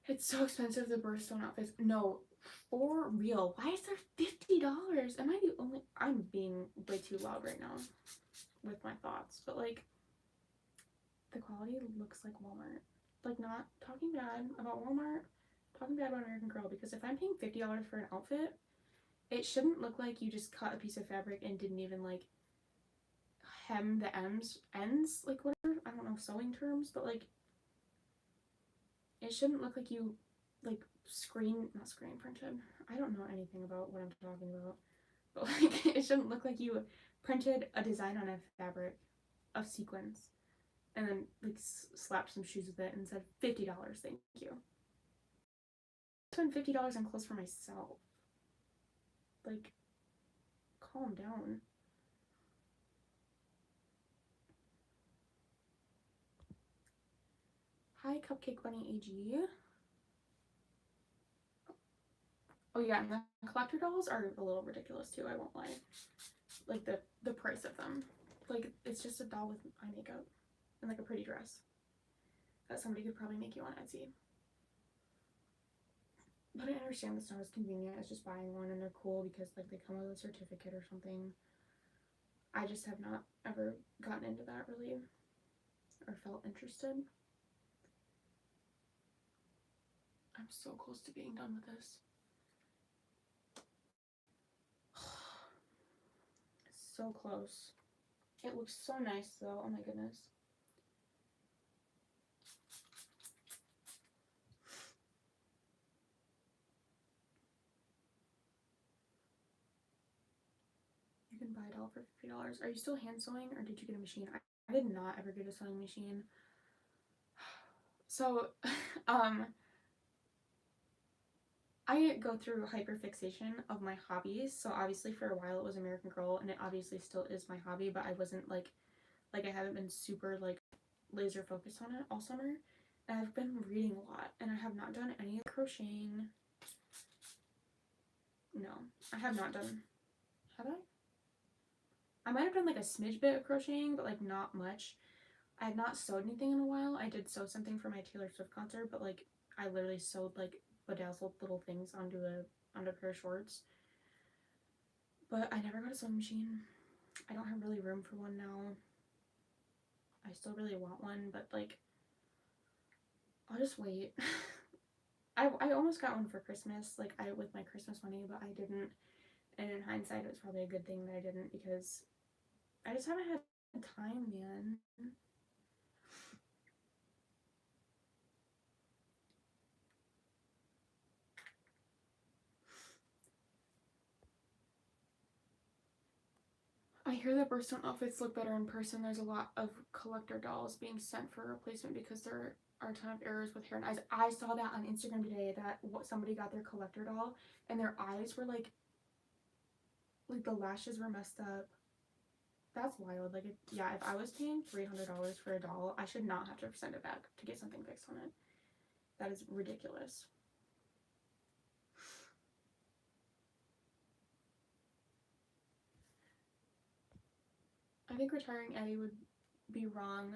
It's so expensive, the birthstone outfits. No, for real. Why is there $50? Am I the only? I'm being way too loud right now with my thoughts, but like, the quality looks like Walmart. Like, not talking bad about Walmart, talking bad about American Girl, because if I'm paying $50 for an outfit, it shouldn't look like you just cut a piece of fabric and didn't even like hem the ends, like, whatever, I don't know sewing terms, but like, it shouldn't look like you, like, not screen printed. I don't know anything about what I'm talking about. But, like, it shouldn't look like you printed a design on a fabric of sequins and then, like, slapped some shoes with it and said $50, thank you. I spent $50 on clothes for myself. Like, calm down. Hi, Cupcake Bunny AG. Oh yeah, and the collector dolls are a little ridiculous too, I won't lie. Like the price of them. Like, it's just a doll with eye makeup and like a pretty dress that somebody could probably make you on Etsy. But I understand it's not as convenient as just buying one, and they're cool because like they come with a certificate or something. I just have not ever gotten into that really or felt interested. I'm so close to being done with this. So close. It looks so nice though, oh my goodness. You can buy it all for $50. Are you still hand sewing or did you get a machine? I did not ever get a sewing machine. So, I go through hyperfixation of my hobbies. So obviously for a while it was American Girl, and it obviously still is my hobby, but I wasn't like I haven't been super like laser focused on it all summer. And I've been reading a lot, and I have not done any crocheting. No, I have not done. Have I? I might have done like a smidge bit of crocheting, but like not much. I had not sewed anything in a while. I did sew something for my Taylor Swift concert, but like I literally sewed like bedazzled little things onto a pair of shorts. But I never got a sewing machine. I don't have really room for one now. I still really want one, but like I'll just wait. I almost got one for Christmas, like with my Christmas money, but I didn't. And in hindsight, it was probably a good thing that I didn't, because I just haven't had time, man. I hear that birthstone outfits look better in person. There's a lot of collector dolls being sent for replacement because there are a ton of errors with hair and eyes. I saw that on Instagram today, that somebody got their collector doll and their eyes were like the lashes were messed up. That's wild. Like, yeah, if I was paying $300 for a doll, I should not have to send it back to get something fixed on it. That is ridiculous. I think retiring Addy would be wrong,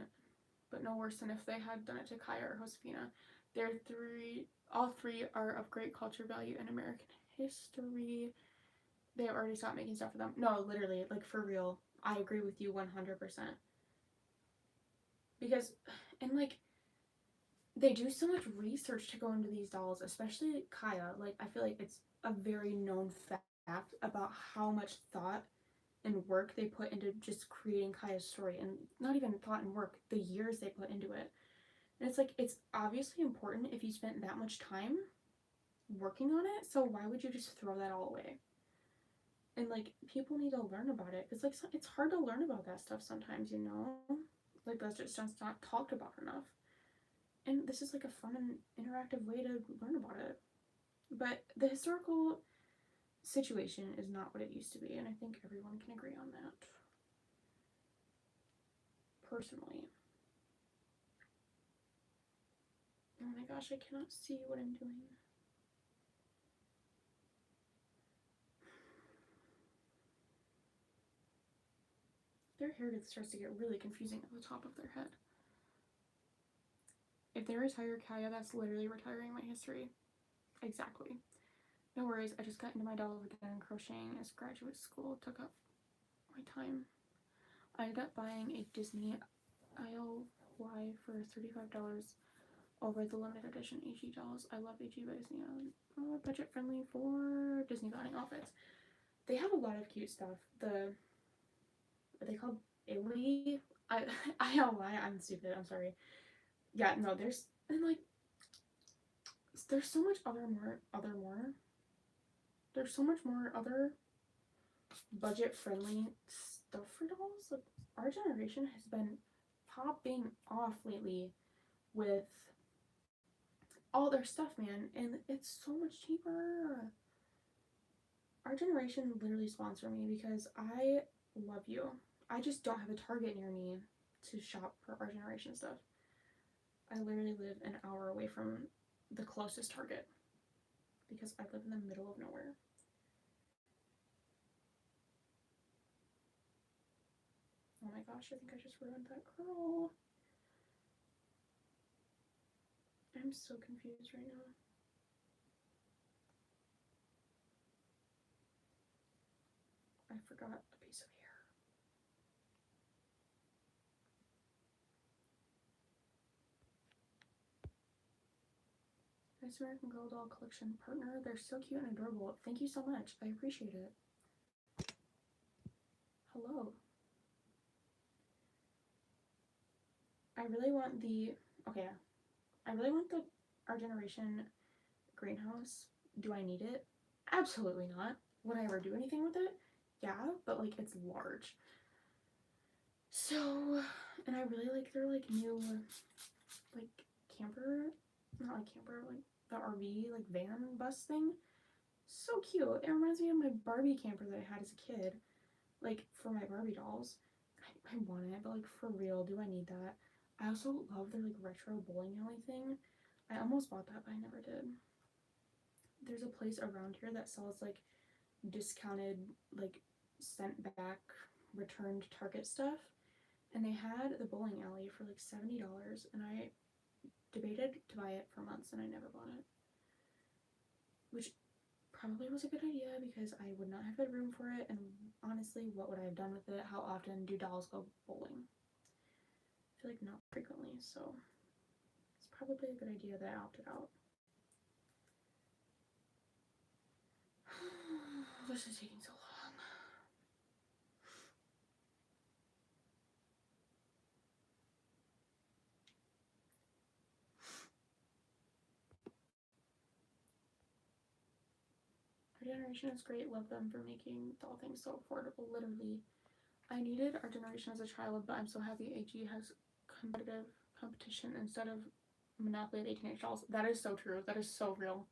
but no worse than if they had done it to Kaya or Josefina. All three are of great culture value in American history. They have already stopped making stuff for them. No, literally, like for real. I agree with you 100%. Because, and like, they do so much research to go into these dolls, especially Kaya. Like, I feel like it's a very known fact about how much thought and work they put into just creating Kaya's story, and not even thought and work, the years they put into it. And it's like, it's obviously important if you spent that much time working on it, so why would you just throw that all away? And like, people need to learn about it. It's like, it's hard to learn about that stuff sometimes, you know? Like, that's just not talked about enough. And this is like a fun and interactive way to learn about it. But the historical situation is not what it used to be, and I think everyone can agree on that. Personally. Oh my gosh, I cannot see what I'm doing. Their hair starts to get really confusing at the top of their head. If they retire Kaya, that's literally retiring my history. Exactly. No worries, I just got into my doll again. Crocheting as graduate school took up my time. I ended up buying a Disney ILY for $35 over the limited edition AG dolls. I love AG by Disney. Budget friendly for Disney buying outfits. They have a lot of cute stuff. Are they called ILY? I'm stupid, I'm sorry. Yeah, no, there's, and like, there's so much there's so much more other budget friendly stuff for dolls. Like, our generation has been popping off lately with all their stuff, man, and it's so much cheaper. Our generation literally sponsor me because I love you. I just don't have a Target near me to shop for our generation stuff. I literally live an hour away from the closest Target because I live in the middle of nowhere. Oh my gosh, I think I just ruined that curl. I'm so confused right now. I forgot a piece of hair. Nice American Girl doll collection partner. They're so cute and adorable. Thank you so much. I appreciate it. Hello. I really want the, okay, I really want the Our Generation greenhouse. Do I need it? Absolutely not. Would I ever do anything with it? Yeah, but like it's large. So, and I really like their like new like camper, not like camper, like the RV like van bus thing. So cute. It reminds me of my Barbie camper that I had as a kid. Like for my Barbie dolls. I want it, but like for real, do I need that? I also love their like retro bowling alley thing. I almost bought that, but I never did. There's a place around here that sells like discounted, like sent back, returned Target stuff, and they had the bowling alley for like $70, and I debated to buy it for months and I never bought it, which probably was a good idea because I would not have had room for it, and honestly, what would I have done with it? How often do dolls go bowling? I feel like not frequently, so it's probably a good idea that I opted out. This is taking so long. Our Generation is great. Love them for making doll things so affordable. Literally, I needed Our Generation as a child, but I'm so happy AG has competition instead of Monopoly of 18H dolls. That is so true. That is so real.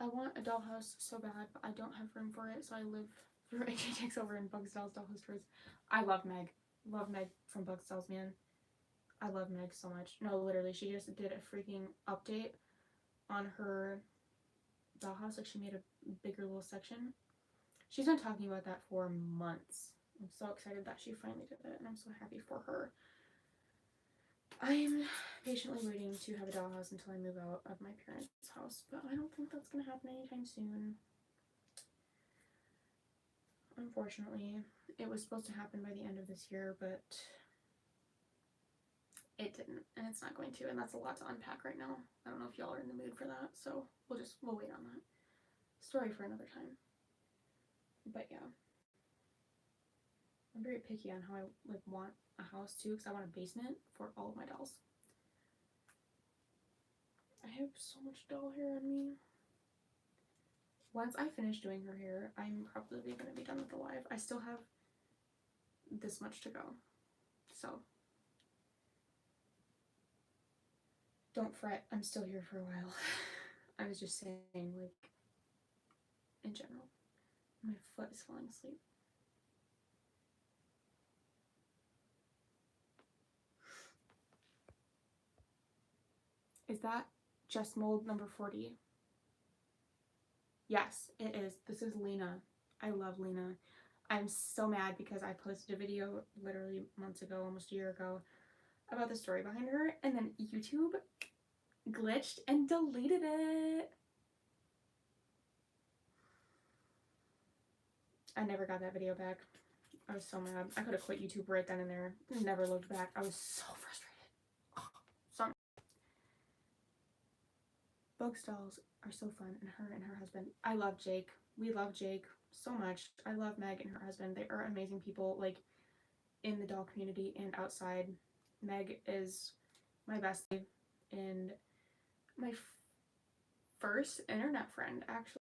I want a dollhouse so bad, but I don't have room for it, so I live through AG Takes Over and Bugs Dolls Dollhouse Tours. I love Meg. Love Meg from Bugs Dolls, man. I love Meg so much. No, literally, she just did a freaking update on her dollhouse. Like, she made a bigger little section. She's been talking about that for months. I'm so excited that she finally did it, and I'm so happy for her. I'm patiently waiting to have a dollhouse until I move out of my parents' house, but I don't think that's going to happen anytime soon. Unfortunately, it was supposed to happen by the end of this year, but it didn't, and it's not going to, and that's a lot to unpack right now. I don't know if y'all are in the mood for that, so we'll wait on that. Story for another time. But yeah. I'm very picky on how I like want a house too, because I want a basement for all of my dolls. I have so much doll hair on me. Once I finish doing her hair, I'm probably going to be done with the live. I still have this much to go. So don't fret, I'm still here for a while. I was just saying, like, in general. My foot is falling asleep. Is that Just Mold number 40? Yes, it is. This is Lena. I love Lena. I'm so mad because I posted a video literally months ago, almost a year ago, about the story behind her, and then YouTube glitched and deleted it. I never got that video back. I was so mad. I could have quit YouTube right then and there. Never looked back. I was so frustrated. Book stalls are so fun, and her husband. I love Jake. We love Jake so much. I love Meg and her husband. They are amazing people, like in the doll community and outside. Meg is my bestie and my first internet friend, actually.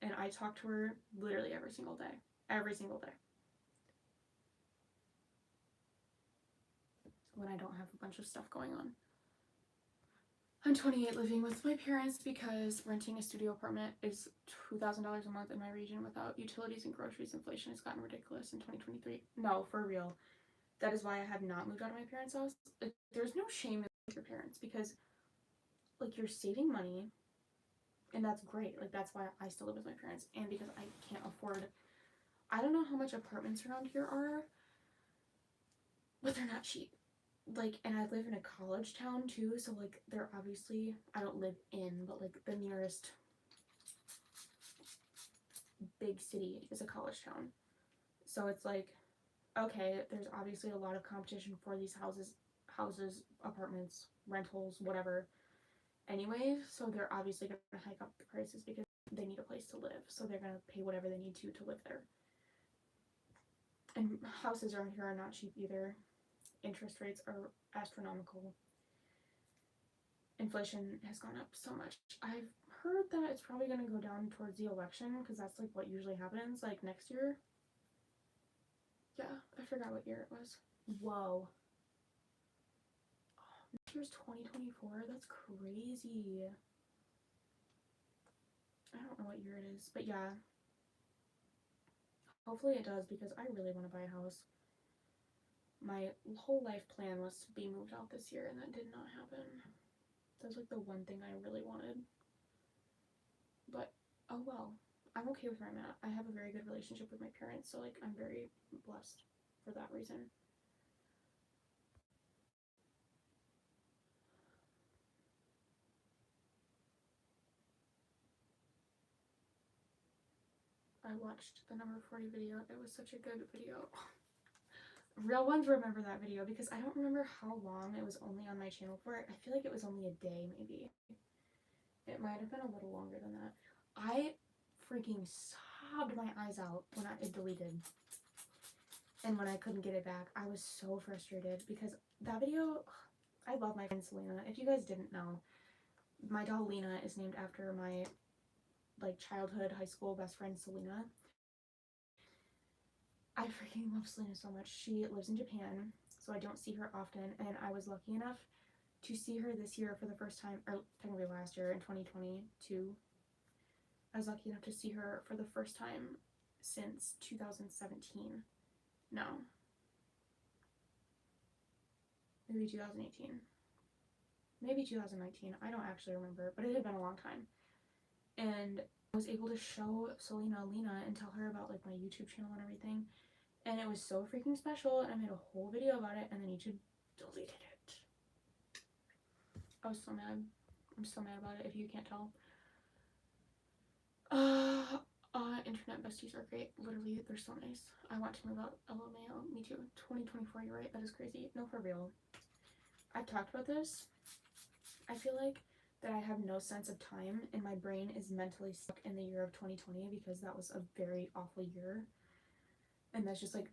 And I talk to her literally every single day. Every single day. When I don't have a bunch of stuff going on. I'm 28, living with my parents because renting a studio apartment is $2,000 a month in my region without utilities and groceries. Inflation has gotten ridiculous in 2023. No, for real. That is why I have not moved out of my parents' house. Like, there's no shame in your parents because, like, you're saving money, and that's great. Like, that's why I still live with my parents, and because I can't afford. I don't know how much apartments around here are, but they're not cheap. Like, and I live in a college town too, so like they're obviously, I don't live in, but like the nearest big city is a college town. So it's like, okay, there's obviously a lot of competition for these houses, apartments, rentals, whatever. Anyway, so they're obviously going to hike up the prices because they need a place to live, so they're going to pay whatever they need to live there. And houses around here are not cheap either. Interest rates are astronomical. Inflation has gone up so much. I've heard that it's probably going to go down towards the election because that's like what usually happens, like next year. Yeah, I forgot what year it was. Whoa. Oh, next year's 2024? That's crazy. I don't know what year it is, but yeah. Hopefully it does because I really want to buy a house. My whole life plan was to be moved out this year and that did not happen. That was like the one thing I really wanted. But, oh well. I'm okay with where I'm at. I have a very good relationship with my parents, so like I'm very blessed for that reason. I watched the number 40 video. It was such a good video. Real ones remember that video because I don't remember how long it was only on my channel for. I feel like it was only a day, maybe. It might have been a little longer than that. I freaking sobbed my eyes out when it deleted. And when I couldn't get it back, I was so frustrated because that video, I love my friend Selena. If you guys didn't know, my doll Lena is named after my like childhood high school best friend Selena. I freaking love Selena so much. She lives in Japan, so I don't see her often, and I was lucky enough to see her this year for the first time, or technically last year in 2022. I was lucky enough to see her for the first time since 2017. No. Maybe 2018. Maybe 2019. I don't actually remember, but it had been a long time. And I was able to show Selena Lena and tell her about like my YouTube channel and everything. And it was so freaking special, and I made a whole video about it, and then YouTube deleted it. I was so mad. I'm so mad about it, if you can't tell. Internet besties are great. Literally, they're so nice. I want to move out. LMAO. Me too. 2024, you're right. That is crazy. No, for real. I've talked about this. I feel like that I have no sense of time, and my brain is mentally stuck in the year of 2020 because that was a very awful year. And that's just like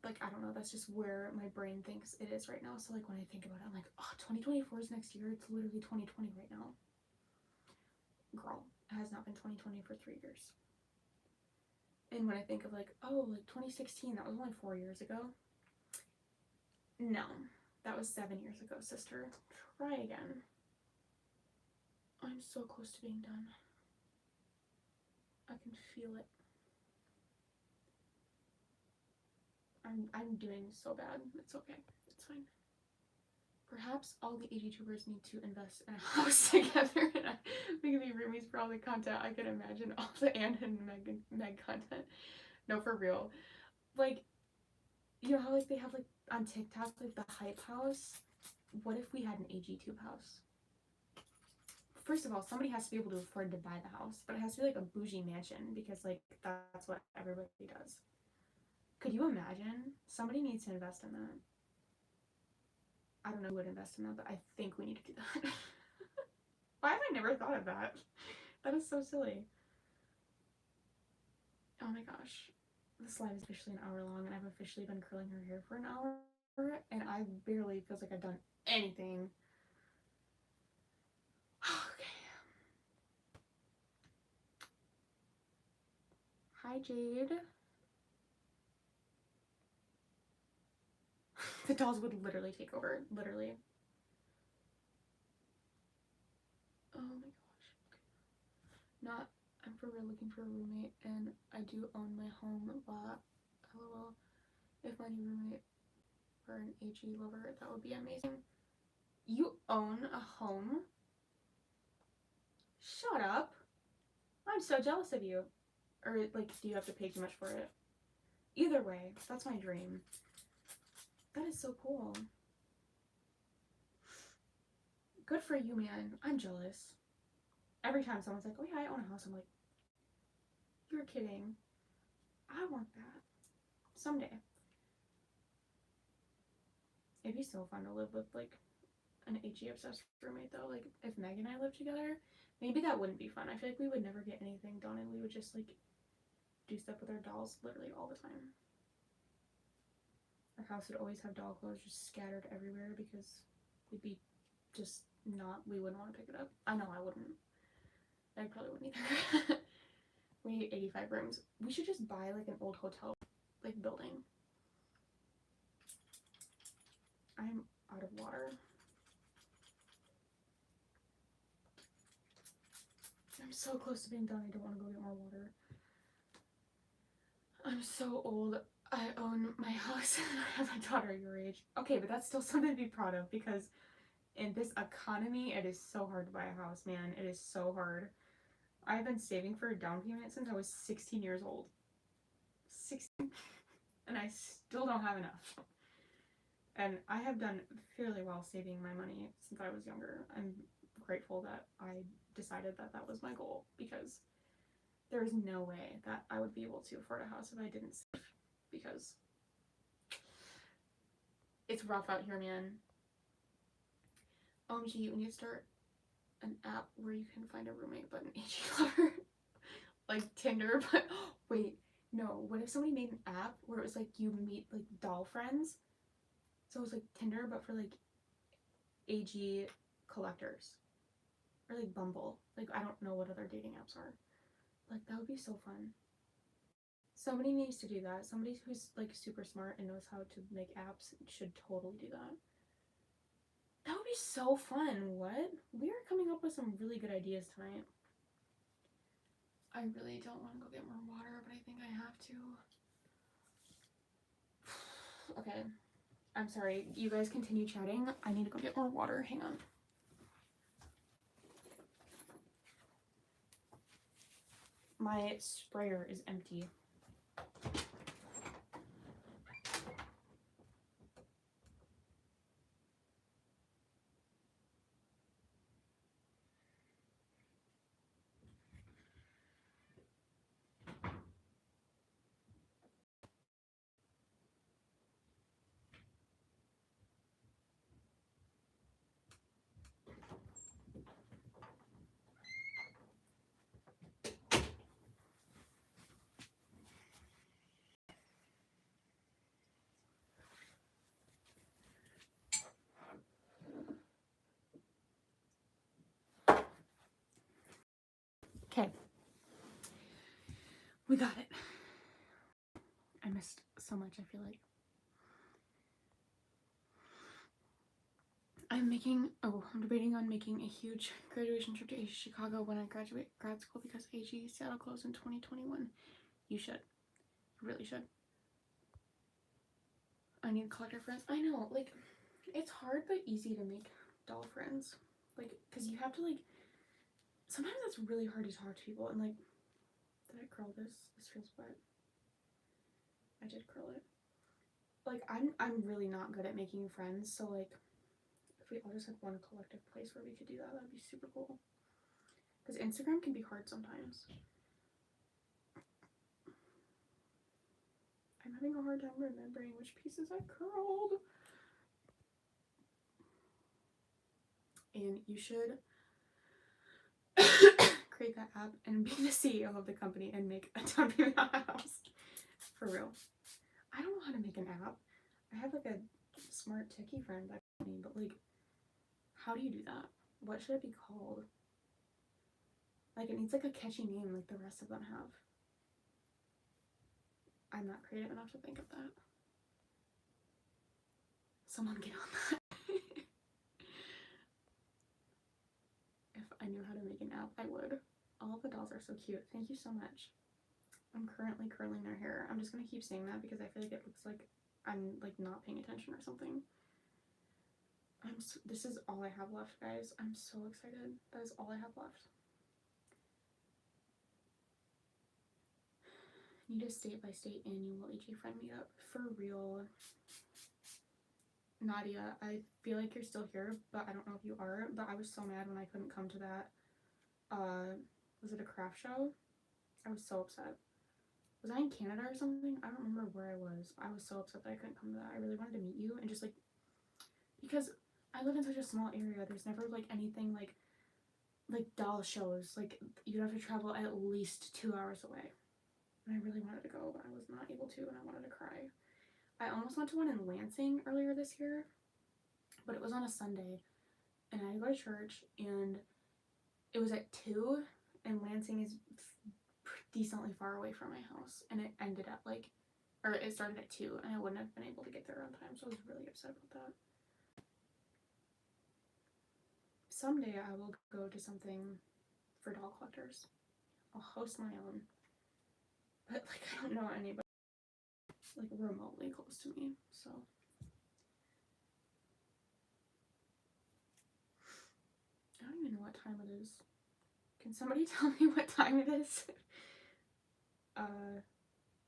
I don't know, that's just where my brain thinks it is right now. So like when I think about it, I'm like, oh, 2024 is next year. It's literally 2020 right now. Girl, it has not been 2020 for 3 years. And when I think of like, oh, like 2016, that was only 4 years ago. No, that was 7 years ago, sister. Try again. I'm so close to being done. I can feel it. I'm doing so bad. It's okay. It's fine. Perhaps all the AG-tubers need to invest in a house together and we can be roomies for all the content. I can imagine all the Anne and Meg content. No, for real. Like, you know how like they have like on TikTok like the hype house? What if we had an AG-tube house? First of all, somebody has to be able to afford to buy the house, but it has to be like a bougie mansion because like that's what everybody does. Could you imagine? Somebody needs to invest in that. I don't know who would invest in that, but I think we need to do that. never thought of that. That is so silly. Oh my gosh. This live is officially an hour long, and I've officially been curling her hair for an hour, and I barely feels like I've done anything. Okay. Hi, Jade. The dolls would literally take over. Literally. Oh my gosh. Okay. Not, I'm for real looking for a roommate, and I do own my home, but lol. If my new roommate were an AG lover, that would be amazing. You own a home? Shut up. I'm so jealous of you. Or, like, do you have to pay too much for it? Either way, that's my dream. That is so cool. Good for you, man. I'm jealous. Every time someone's like, oh yeah, I own a house, I'm like, you're kidding. I want that. Someday. It'd be so fun to live with, like, an HE obsessed roommate, though. Like, if Meg and I lived together, maybe that wouldn't be fun. I feel like we would never get anything done, and we would just, like, do stuff with our dolls literally all the time. Our house would always have doll clothes just scattered everywhere because we'd be just not, we wouldn't want to pick it up. I know I wouldn't. I probably wouldn't either. We need 85 rooms. We should just buy like an old hotel, like, building. I'm out of water. I'm so close to being done. I don't want to go get more water. I'm so old. I own my house and I have a daughter your age. Okay, but that's still something to be proud of, because in this economy, it is so hard to buy a house, man. It is so hard. I've been saving for a down payment since I was 16 years old. 16, and I still don't have enough. And I have done fairly well saving my money since I was younger. I'm grateful that I decided that that was my goal, because there is no way that I would be able to afford a house if I didn't save, because it's rough out here, man. OMG, we need to start an app where you can find a roommate but an AG lover. Like Tinder, but wait, no. What if somebody made an app where it was like you meet like doll friends? So it was like Tinder but for like AG collectors. Or like Bumble. Like, I don't know what other dating apps are. Like, that would be so fun. Somebody needs to do that. Somebody who's like super smart and knows how to make apps should totally do that. That would be so fun. What? We are coming up with some really good ideas tonight. I really don't want to go get more water, but I think I have to. Okay. I'm sorry. You guys continue chatting. I need to go get more water. Hang on. My sprayer is empty. Okay. We got it. I missed so much, I feel like. I'm debating on making a huge graduation trip to Chicago when I graduate grad school, because AG Seattle closed in 2021. You should. You really should. I need collector friends. I know, like, it's hard but easy to make doll friends. Like, because you have to, like, sometimes it's really hard to talk to people, and, like, did I curl this? This feels wet. I did curl it. Like, I'm really not good at making friends, so, like, if we all just had one collective place where we could do that, that'd be super cool. Because Instagram can be hard sometimes. I'm having a hard time remembering which pieces I curled. And you should create that app and be the CEO of the company and make a down payment on a house. For real. I don't know how to make an app. I have like a smart techie friend that me, but like, how do you do that? What should it be called? Like, it needs like a catchy name like the rest of them have. I'm not creative enough to think of that. Someone get on that. If I knew how to make an app, I would. All of the dolls are so cute. Thank you so much. I'm currently curling their hair. I'm just gonna keep saying that because I feel like it looks like I'm like not paying attention or something. This is all I have left, guys. I'm so excited. That is all I have left. Need a state-by-state annual AG friend meetup. For real. Nadia, I feel like you're still here, but I don't know if you are, but I was so mad when I couldn't come to that, was it a craft show? I was so upset. Was I in Canada or something? I don't remember where I was. I was so upset that I couldn't come to that. I really wanted to meet you and just like, because I live in such a small area, there's never like anything like doll shows. Like, you'd have to travel at least 2 hours away. And I really wanted to go, but I was not able to, and I wanted to cry. I almost went to one in Lansing earlier this year, but it was on a Sunday, and I had to go to church, and it was at 2, and Lansing is decently far away from my house, and it ended at like, or it started at 2, and I wouldn't have been able to get there on time, so I was really upset about that. Someday I will go to something for doll collectors. I'll host my own, but like, I don't know anybody like remotely close to me, so I don't even know what time it is. Can somebody tell me what time it is?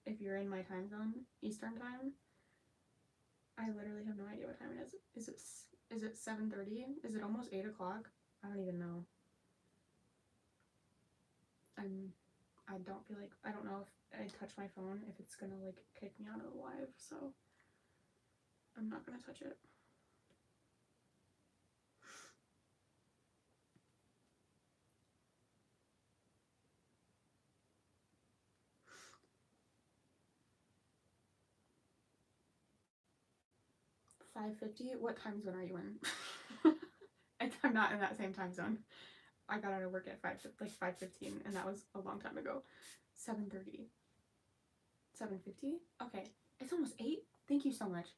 If you're in my time zone, Eastern time. I literally have no idea what time it is. Is it 7:30? Is it almost 8 o'clock? I don't even know. I don't feel like, I don't know if I touch my phone, if it's gonna like kick me out of the live, so I'm not gonna touch it. $5:50? What time zone are you in? I'm not in that same time zone. I got out of work at 5:15, and that was a long time ago. 7:30. 7:50? Okay. It's almost 8. Thank you so much.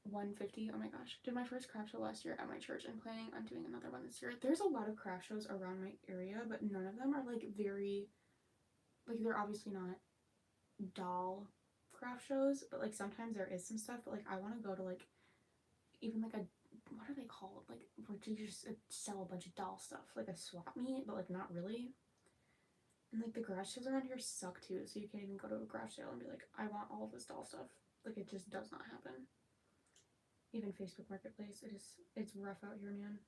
1:50. Oh my gosh. Did my first craft show last year at my church. I'm planning on doing another one this year. There's a lot of craft shows around my area, but none of them are like very, like, they're obviously not doll craft shows, but like sometimes there is some stuff, but like I want to go to like even like a, what are they called, like where you just sell a bunch of doll stuff, like a swap meet, but like not really. And like the garage sales around here suck too, so you can't even go to a garage sale and be like, I want all of this doll stuff. Like, it just does not happen. Even Facebook Marketplace, it's rough out here, man.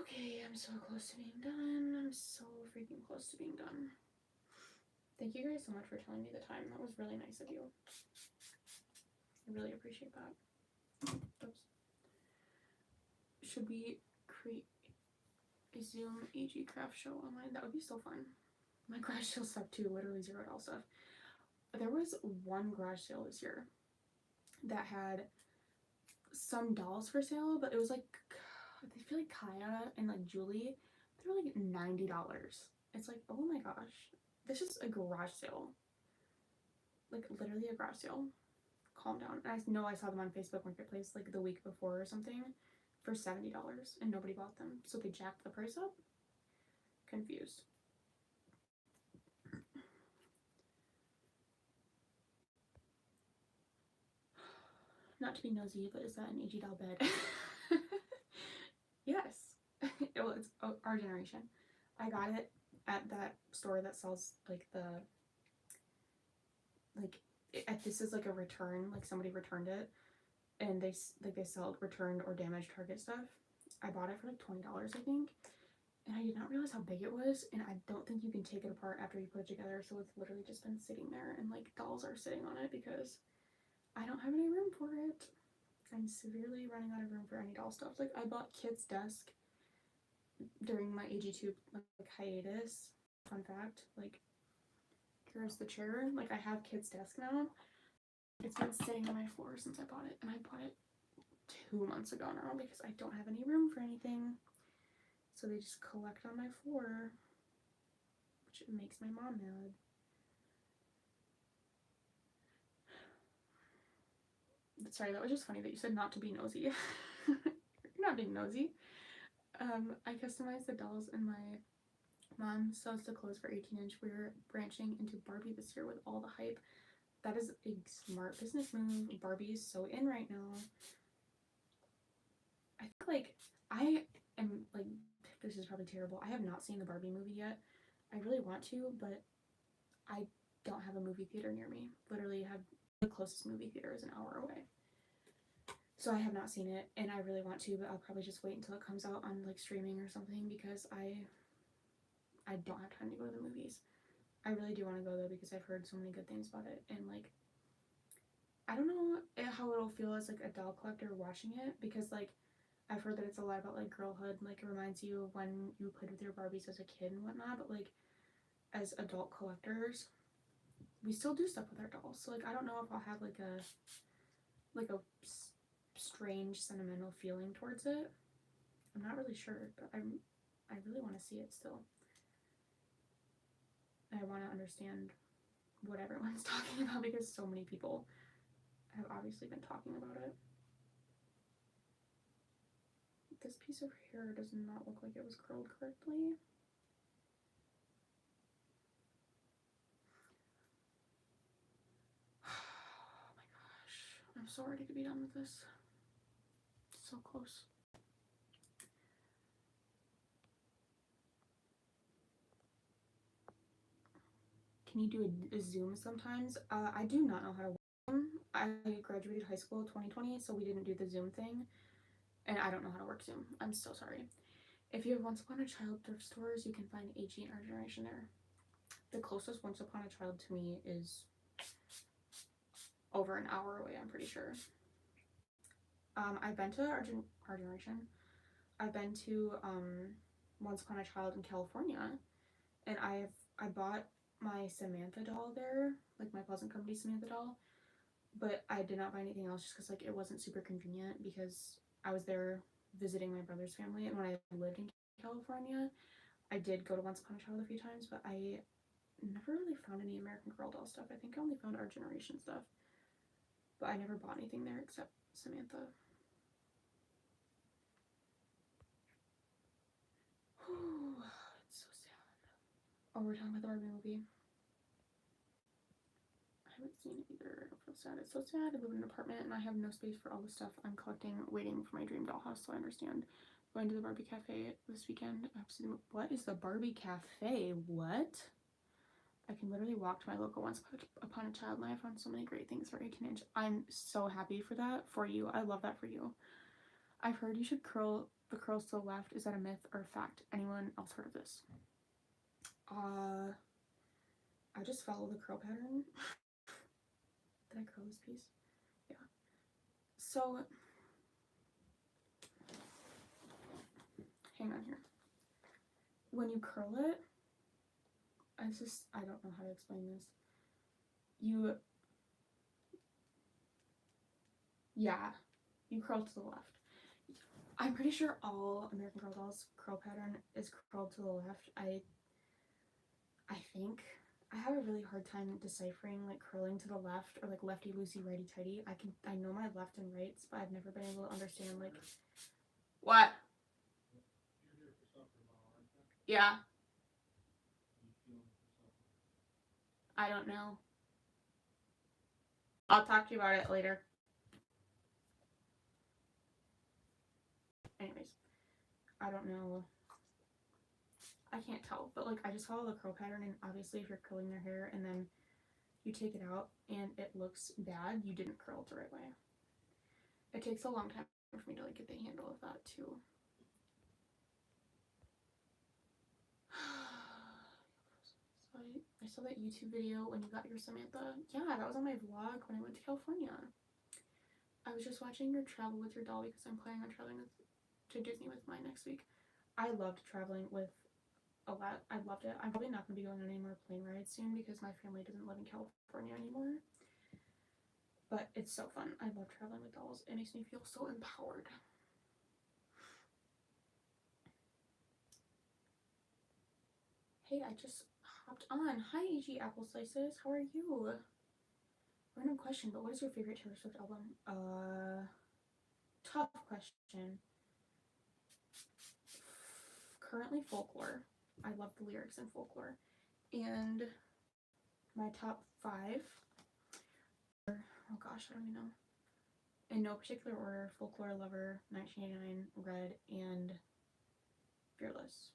Okay, I'm so close to being done. I'm so freaking close to being done. Thank you guys so much for telling me the time. That was really nice of you. I really appreciate that. Oops. Should we create a Zoom AG craft show online? That would be so fun. My garage sale suck too, literally $0 stuff. There was one garage sale this year that had some dolls for sale, but it was like, I feel like Kaya and like Julie, they were like $90. It's like, oh my gosh, this is a garage sale. Like, literally a garage sale. Calm down. And I know I saw them on Facebook Marketplace like the week before or something for $70, and nobody bought them, so they jacked the price up. Confused. Not to be nosy, but is that an AG doll bed? Yes. Well, it's our generation. I got it at that store that sells like this is like a return, like somebody returned it, and they sell returned or damaged Target stuff. I bought it for like $20, I think, and I did not realize how big it was, and I don't think you can take it apart after you put it together, so it's literally just been sitting there, and like dolls are sitting on it because I don't have any room for it. I'm severely running out of room for any doll stuff. Like, I bought Kit's desk during my AG2 like hiatus. Fun fact, like, here's the chair. Like, I have Kit's desk now. It's been sitting on my floor since I bought it, and I bought it 2 months ago now because I don't have any room for anything. So they just collect on my floor, which makes my mom mad. Sorry, that was just funny that you said not to be nosy. You're not being nosy. I customized the dolls, and my mom sells the clothes for 18-inch. We're branching into Barbie this year with all the hype. That is a smart business move. Barbie is so in right now. I think, like, I am, like, this is probably terrible. I have not seen the Barbie movie yet. I really want to, but I don't have a movie theater near me. Literally have the closest movie theater is an hour away. So I have not seen it, and I really want to, but I'll probably just wait until it comes out on, like, streaming or something, because I don't have time to go to the movies. I really do want to go, though, because I've heard so many good things about it, and, like, I don't know how it'll feel as, like, a doll collector watching it, because, like, I've heard that it's a lot about, like, girlhood, like, it reminds you of when you played with your Barbies as a kid and whatnot, but, like, as adult collectors, we still do stuff with our dolls, so, like, I don't know if I'll have, like a strange sentimental feeling towards it. I'm not really sure, but I really want to see it still. I want to understand what everyone's talking about, because so many people have obviously been talking about it. This piece of hair does not look like it was curled correctly. Oh my gosh. I'm so ready to be done with this. So close. Can you do a Zoom sometimes? I do not know how to work Zoom. I graduated high school 2020, so we didn't do the Zoom thing. And I don't know how to work Zoom. I'm so sorry. If you have Once Upon a Child thrift stores, you can find AG and our generation there. The closest Once Upon a Child to me is over an hour away, I'm pretty sure. I've been to our generation. I've been to Once Upon a Child in California, and I bought my Samantha doll there, like my Pleasant Company Samantha doll, but I did not buy anything else just because, like, it wasn't super convenient, because I was there visiting my brother's family, and when I lived in California, I did go to Once Upon a Child a few times, but I never really found any American Girl doll stuff. I think I only found our generation stuff, but I never bought anything there except Samantha. It's so sad. Oh, we're talking about the Barbie movie. I haven't seen it either. I feel sad. It's so sad. I live in an apartment and I have no space for all the stuff I'm collecting, waiting for my dream dollhouse, so I understand. Going to the Barbie Cafe this weekend. What is the Barbie Cafe? What? I can literally walk to my local Once Upon a Child, and I found so many great things for 18-inch. I'm so happy for that for you. I love that for you. I've heard you should curl the curls to the left. Is that a myth or a fact? Anyone else heard of this? I just follow the curl pattern. Did I curl this piece? Yeah. So, hang on here. When you curl it, I don't know how to explain this. You curl to the left. I'm pretty sure all American Girl dolls curl pattern is curled to the left. I think. I have a really hard time deciphering, like, curling to the left or, like, lefty loosey righty tighty. I know my left and rights, but I've never been able to understand, like, what? Yeah. I don't know. I'll talk to you about it later. Anyways, I don't know. I can't tell, but, like, I just follow the curl pattern, and obviously if you're curling their hair and then you take it out and it looks bad, you didn't curl it the right way. It takes a long time for me to, like, get the handle of that too. So I saw that YouTube video when you got your Samantha. Yeah, that was on my vlog when I went to California. I was just watching your travel with your doll because I'm planning on traveling to Disney with mine next week. I loved traveling with a lot. I loved it. I'm probably not going to be going on any more plane rides soon because my family doesn't live in California anymore. But it's so fun. I love traveling with dolls. It makes me feel so empowered. Hey, I just hopped on. Hi, AG Apple Slices. How are you? Random question, but what is your favorite Taylor Swift album? Tough question. Currently Folklore. I love the lyrics in Folklore. And my top 5, oh gosh, I don't even know. In no particular order: Folklore, Lover, 1989, Red, and Fearless.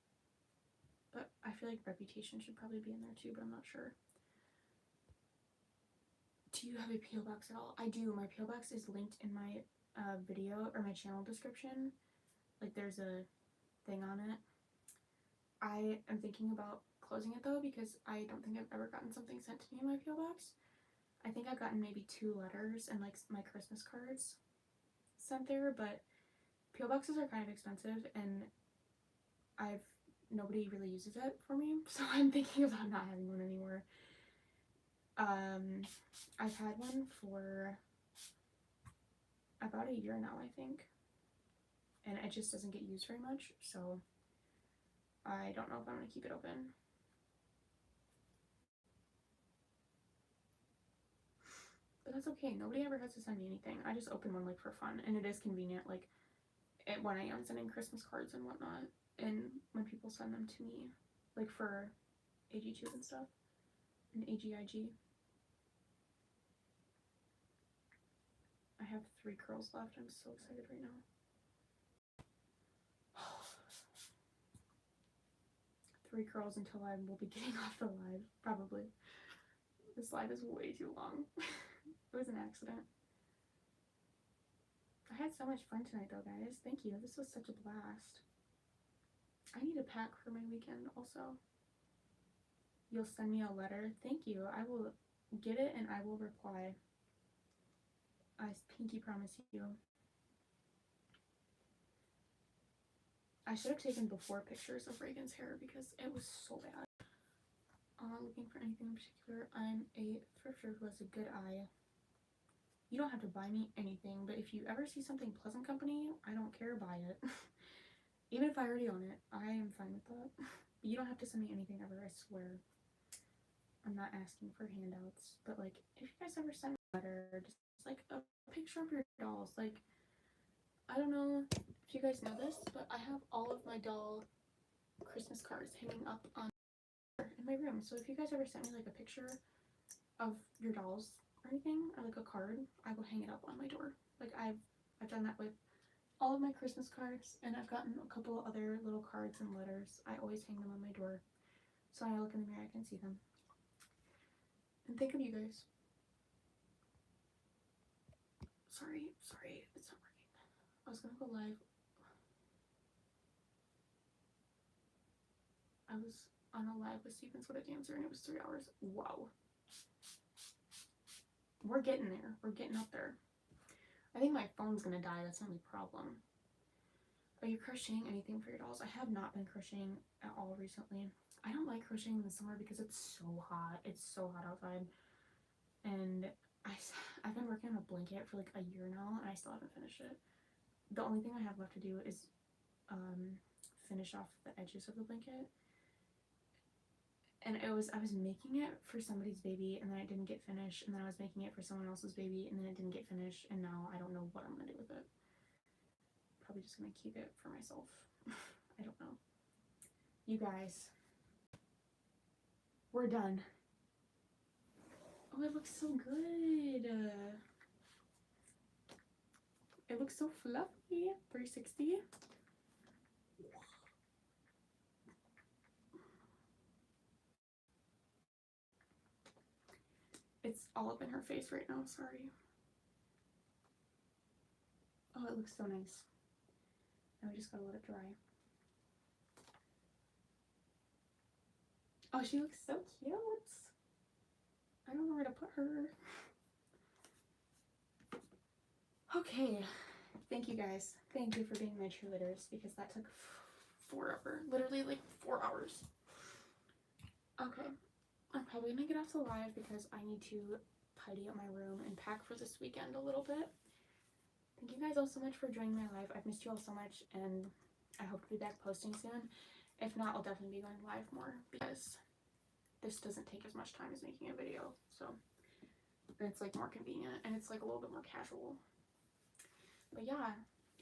But I feel like Reputation should probably be in there too, but I'm not sure. Do you have a P.O. box at all? I do. My P.O. box is linked in my video or my channel description. Like there's a thing on it. I am thinking about closing it though because I don't think I've ever gotten something sent to me in my P.O. box. I think I've gotten maybe 2 letters and like my Christmas cards sent there, but P.O. boxes are kind of expensive and nobody really uses it for me, so I'm thinking about not having one anymore. I've had one for about a year now, I think, and it just doesn't get used very much, so I don't know if I'm gonna keep it open. But that's okay. Nobody ever has to send me anything. I just open one like for fun, and it is convenient, like when I am sending Christmas cards and whatnot, and when people send them to me, like for AG2 and stuff, and AGIG. I have 3 curls left. I'm so excited right now. 3 curls until I will be getting off the live, probably. This live is way too long. It was an accident. I had so much fun tonight though, guys. Thank you. This was such a blast. I need a pack for my weekend also. You'll send me a letter? Thank you. I will get it and I will reply. I pinky promise you. I should have taken before pictures of Reagan's hair because it was so bad. Looking for anything in particular. I'm a thrifter who has a good eye. You don't have to buy me anything, but if you ever see something Pleasant Company, I don't care, buy it. Even if I already own it, I am fine with that. But you don't have to send me anything ever, I swear. I'm not asking for handouts, but like, if you guys ever send me a letter, just like a picture of your dolls, like, I don't know if you guys know this, but I have all of my doll Christmas cards hanging up on in my room. So if you guys ever send me like a picture of your dolls or anything, or like a card, I will hang it up on my door. Like I've done that with all of my Christmas cards, and I've gotten a couple other little cards and letters. I always hang them on my door, so when I look in the mirror I can see them and think of you guys. Sorry, it's not working. I was gonna go live. I was on a live with Steven's What a Dancer and it was 3 hours. Wow. We're getting there. We're getting up there. I think my phone's gonna die. That's the only problem. Are you crocheting anything for your dolls? I have not been crocheting at all recently. I don't like crocheting in the summer because it's so hot. It's so hot outside. And I've been working on a blanket for like a year now and I still haven't finished it. The only thing I have left to do is finish off the edges of the blanket. And I was making it for somebody's baby and then it didn't get finished, and then I was making it for someone else's baby and then it didn't get finished, and now I don't know what I'm gonna do with it. Probably just gonna keep it for myself. I don't know. You guys, we're done. Oh, it looks so good. It looks so fluffy. 360. It's all up in her face right now, sorry. Oh, it looks so nice. Now we just gotta let it dry. Oh, she looks so cute. I don't know where to put her. Okay, thank you guys. Thank you for being my cheerleaders, because that took forever. Literally like 4 hours. Okay, I'm probably gonna get off the live because I need to tidy up my room and pack for this weekend a little bit. Thank you guys all so much for joining my live. I've missed you all so much, and I hope to be back posting soon. If not, I'll definitely be going live more, because this doesn't take as much time as making a video, so it's like more convenient, and it's like a little bit more casual. But yeah,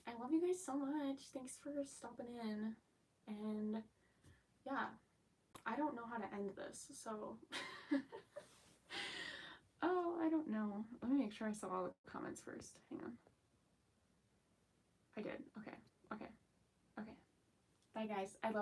I love you guys so much. Thanks for stopping in, and yeah, I don't know how to end this, so oh, I don't know. Let me make sure I saw all the comments first. Hang on. I did. Okay. Okay. Okay. Bye guys. I love